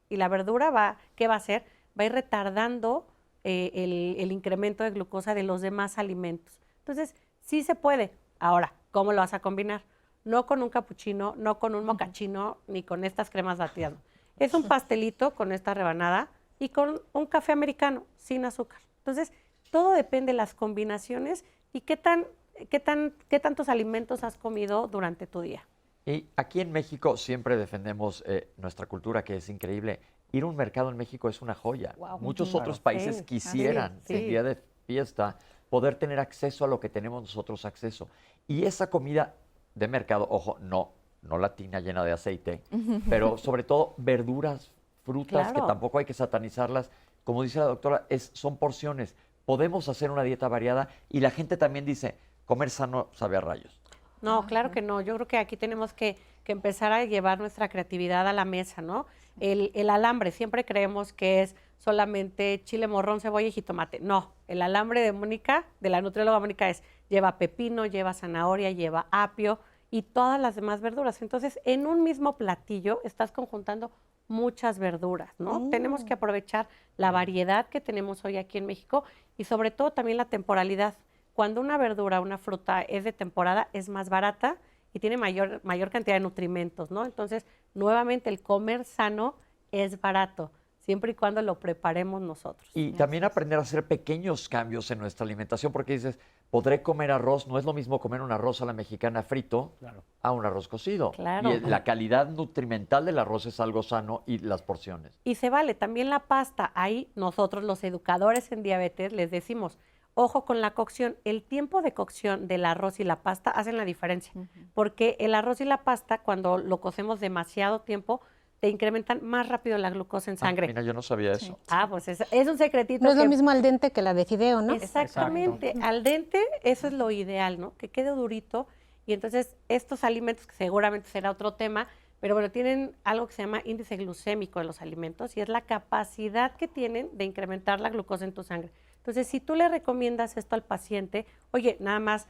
Y la verdura ¿qué va a hacer? Va a ir retardando el incremento de glucosa de los demás alimentos. Entonces, sí se puede. Ahora, ¿cómo lo vas a combinar? No con un capuchino, no con un mocachino, ni con estas cremas batidas. Es un pastelito con esta rebanada y con un café americano sin azúcar. Entonces, todo depende de las combinaciones y qué tantos alimentos has comido durante tu día. Y aquí en México siempre defendemos nuestra cultura, que es increíble. Ir a un mercado en México es una joya. Wow. Muchos otros países quisieran, el día de fiesta, poder tener acceso a lo que tenemos nosotros acceso. Y esa comida de mercado, ojo, no latina llena de aceite, pero sobre todo verduras, frutas, que tampoco hay que satanizarlas. Como dice la doctora, son porciones. Podemos hacer una dieta variada y la gente también dice, comer sano sabe a rayos. No, claro que no. Yo creo que aquí tenemos que empezar a llevar nuestra creatividad a la mesa, ¿no? El alambre, siempre creemos que es solamente chile, morrón, cebolla y jitomate. No, el alambre de Mónica, de la nutrióloga Mónica, lleva pepino, lleva zanahoria, lleva apio y todas las demás verduras. Entonces, en un mismo platillo estás conjuntando muchas verduras, ¿no? Tenemos que aprovechar la variedad que tenemos hoy aquí en México y sobre todo también la temporalidad. Cuando una verdura, una fruta es de temporada, es más barata y tiene mayor cantidad de nutrimentos, ¿no? Entonces, nuevamente, el comer sano es barato, siempre y cuando lo preparemos nosotros. Y también aprender a hacer pequeños cambios en nuestra alimentación, porque dices, podré comer arroz, no es lo mismo comer un arroz a la mexicana frito a un arroz cocido. Claro. Y la calidad nutrimental del arroz es algo sano y las porciones. Y se vale también la pasta. Ahí nosotros, los educadores en diabetes, les decimos, ojo con la cocción. El tiempo de cocción del arroz y la pasta hacen la diferencia, porque el arroz y la pasta, cuando lo cocemos demasiado tiempo, te incrementan más rápido la glucosa en sangre. Mira, yo no sabía eso. Pues es un secretito. No es lo mismo al dente que la de fideo, ¿no? Exactamente. Al dente, eso es lo ideal, ¿no? Que quede durito. Y entonces, estos alimentos, que seguramente será otro tema, pero bueno, tienen algo que se llama índice glucémico de los alimentos y es la capacidad que tienen de incrementar la glucosa en tu sangre. Entonces, si tú le recomiendas esto al paciente, oye, nada más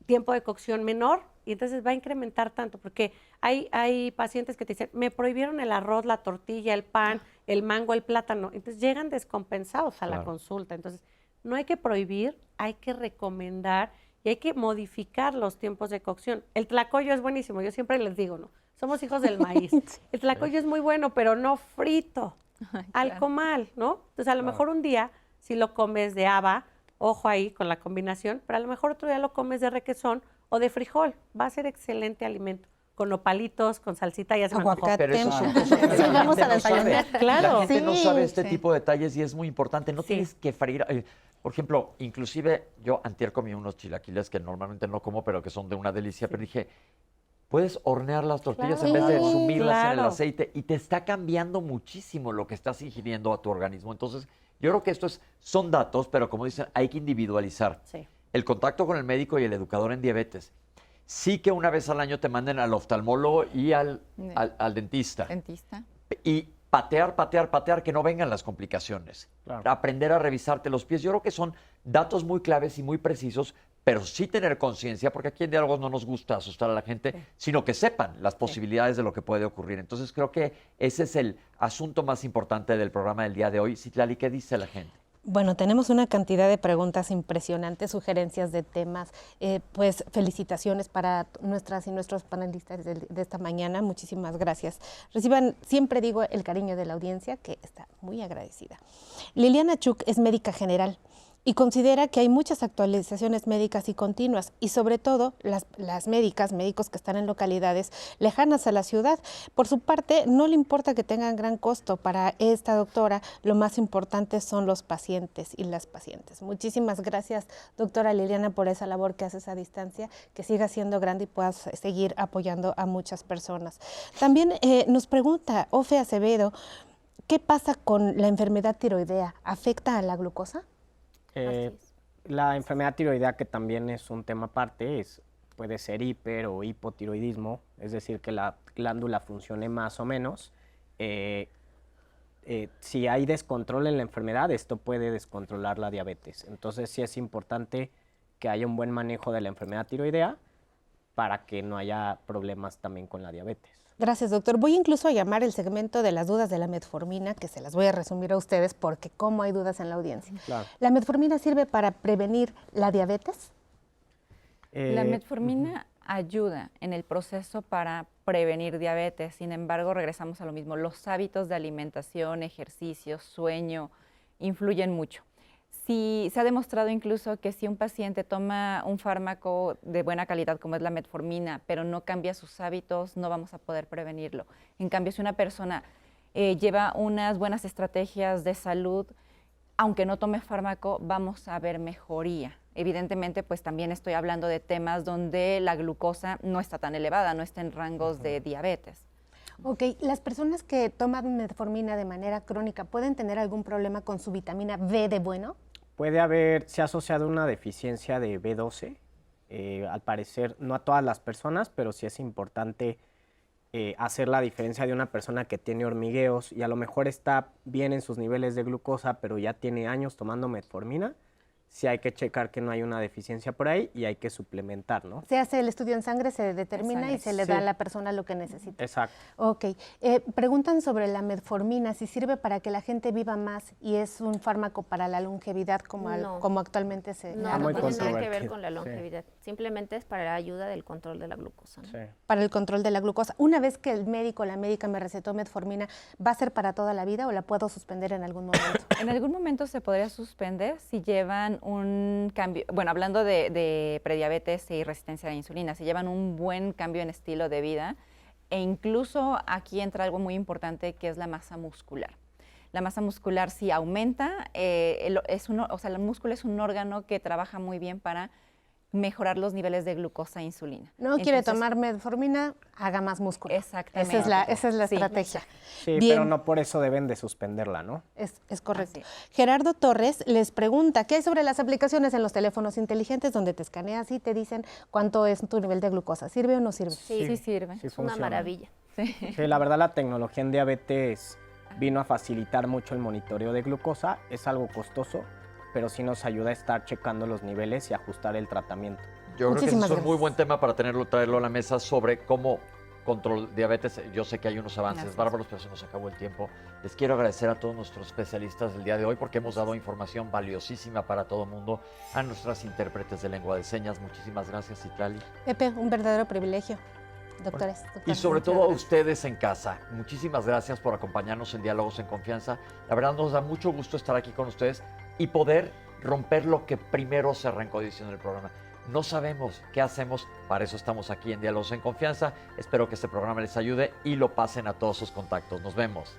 tiempo de cocción menor, y entonces va a incrementar tanto, porque hay pacientes que te dicen, me prohibieron el arroz, la tortilla, el pan, el mango, el plátano, entonces llegan descompensados a la consulta. Entonces, no hay que prohibir, hay que recomendar y hay que modificar los tiempos de cocción. El tlacoyo es buenísimo, yo siempre les digo, ¿no? Somos hijos del maíz. El tlacoyo es muy bueno, pero no frito, al comal, ¿no? Entonces, a lo mejor un día, si lo comes de haba, ojo ahí con la combinación, pero a lo mejor otro día lo comes de requesón o de frijol. Va a ser excelente alimento. Con nopalitos, con salsita, ya se me antojó. Pero eso son cosas que la Vamos gente a no sabe. desayunar. Claro. La gente no Sí, sabe este sí. tipo de detalles y es muy importante. No tienes que freír. Por ejemplo, inclusive yo antier comí unos chilaquiles que normalmente no como, pero que son de una delicia. Pero dije, puedes hornear las tortillas Claro. en vez de sumirlas en el Claro. aceite y te está cambiando muchísimo lo que estás ingiriendo a tu organismo. Entonces, yo creo que son datos, pero como dicen, hay que individualizar. Sí. El contacto con el médico y el educador en diabetes. Sí que una vez al año te manden al oftalmólogo y al dentista. Dentista. Y patear, que no vengan las complicaciones. Claro. Aprender a revisarte los pies. Yo creo que son datos muy claves y muy precisos, pero sí tener conciencia, porque aquí en Diálogos no nos gusta asustar a la gente, sino que sepan las posibilidades de lo que puede ocurrir. Entonces creo que ese es el asunto más importante del programa del día de hoy. Citlali, ¿qué dice la gente? Bueno, tenemos una cantidad de preguntas impresionantes, sugerencias de temas, pues felicitaciones para nuestras y nuestros panelistas de esta mañana. Muchísimas gracias. Reciban, siempre digo, el cariño de la audiencia, que está muy agradecida. Liliana Chuk es médica general y considera que hay muchas actualizaciones médicas y continuas, y sobre todo las médicos que están en localidades lejanas a la ciudad. Por su parte, no le importa que tengan gran costo. Para esta doctora, lo más importante son los pacientes y las pacientes. Muchísimas gracias, doctora Liliana, por esa labor que haces a distancia, que siga siendo grande y puedas seguir apoyando a muchas personas. También nos pregunta Ofe Acevedo, ¿qué pasa con la enfermedad tiroidea? ¿Afecta a la glucosa? La enfermedad tiroidea, que también es un tema aparte, puede ser hiper o hipotiroidismo, es decir, que la glándula funcione más o menos. Si hay descontrol en la enfermedad, esto puede descontrolar la diabetes. Entonces sí es importante que haya un buen manejo de la enfermedad tiroidea para que no haya problemas también con la diabetes. Gracias, doctor. Voy incluso a llamar el segmento de las dudas de la metformina, que se las voy a resumir a ustedes porque cómo hay dudas en la audiencia. Claro. ¿La metformina sirve para prevenir la diabetes? La metformina ayuda en el proceso para prevenir diabetes. Sin embargo, regresamos a lo mismo. Los hábitos de alimentación, ejercicio, sueño influyen mucho. Se ha demostrado incluso que si un paciente toma un fármaco de buena calidad como es la metformina, pero no cambia sus hábitos, no vamos a poder prevenirlo. En cambio, si una persona lleva unas buenas estrategias de salud, aunque no tome fármaco, vamos a ver mejoría. Evidentemente, pues también estoy hablando de temas donde la glucosa no está tan elevada, no está en rangos de diabetes. Ok, ¿las personas que toman metformina de manera crónica pueden tener algún problema con su vitamina B de bueno? Se ha asociado una deficiencia de B12, al parecer no a todas las personas, pero sí es importante hacer la diferencia de una persona que tiene hormigueos y a lo mejor está bien en sus niveles de glucosa, pero ya tiene años tomando metformina. Sí hay que checar que no hay una deficiencia por ahí y hay que suplementar, ¿no? Se hace el estudio en sangre, se determina y se le da a la persona lo que necesita. Exacto. Ok. Preguntan sobre la metformina, si sirve para que la gente viva más y es un fármaco para la longevidad como actualmente se... No, no tiene nada que ver con la longevidad. Simplemente es para la ayuda del control de la glucosa, ¿no? Sí. Para el control de la glucosa. Una vez que el médico o la médica me recetó metformina, ¿va a ser para toda la vida o la puedo suspender en algún momento? En algún momento se podría suspender si llevan un cambio, bueno, hablando de prediabetes y resistencia a la insulina, si llevan un buen cambio en estilo de vida, e incluso aquí entra algo muy importante que es la masa muscular. La masa muscular si aumenta, el músculo es un órgano que trabaja muy bien para mejorar los niveles de glucosa e insulina. No quiere tomar metformina, haga más músculo. Exactamente. Esa es la estrategia. Sí, Bien. pero no por eso deben de suspenderla, ¿no? Es correcto. Gerardo Torres les pregunta, ¿qué hay sobre las aplicaciones en los teléfonos inteligentes donde te escaneas y te dicen cuánto es tu nivel de glucosa? ¿Sirve o no sirve? Sí sirve. Sí Es una maravilla. Sí, la verdad la tecnología en diabetes vino a facilitar mucho el monitoreo de glucosa. Es algo costoso, pero sí nos ayuda a estar checando los niveles y ajustar el tratamiento. Yo creo que ese es un muy buen tema para traerlo a la mesa sobre cómo control diabetes. Yo sé que hay unos avances bárbaros, pero se nos acabó el tiempo. Les quiero agradecer a todos nuestros especialistas del día de hoy porque hemos dado información valiosísima para todo el mundo, a nuestras intérpretes de lengua de señas. Muchísimas gracias, Citlali. Pepe, un verdadero privilegio. Doctores. Y sobre todo a ustedes en casa, muchísimas gracias por acompañarnos en Diálogos en Confianza. La verdad nos da mucho gusto estar aquí con ustedes y poder romper lo que primero se arrancó diciendo en el programa. No sabemos qué hacemos, para eso estamos aquí en Diálogos en Confianza. Espero que este programa les ayude y lo pasen a todos sus contactos. Nos vemos.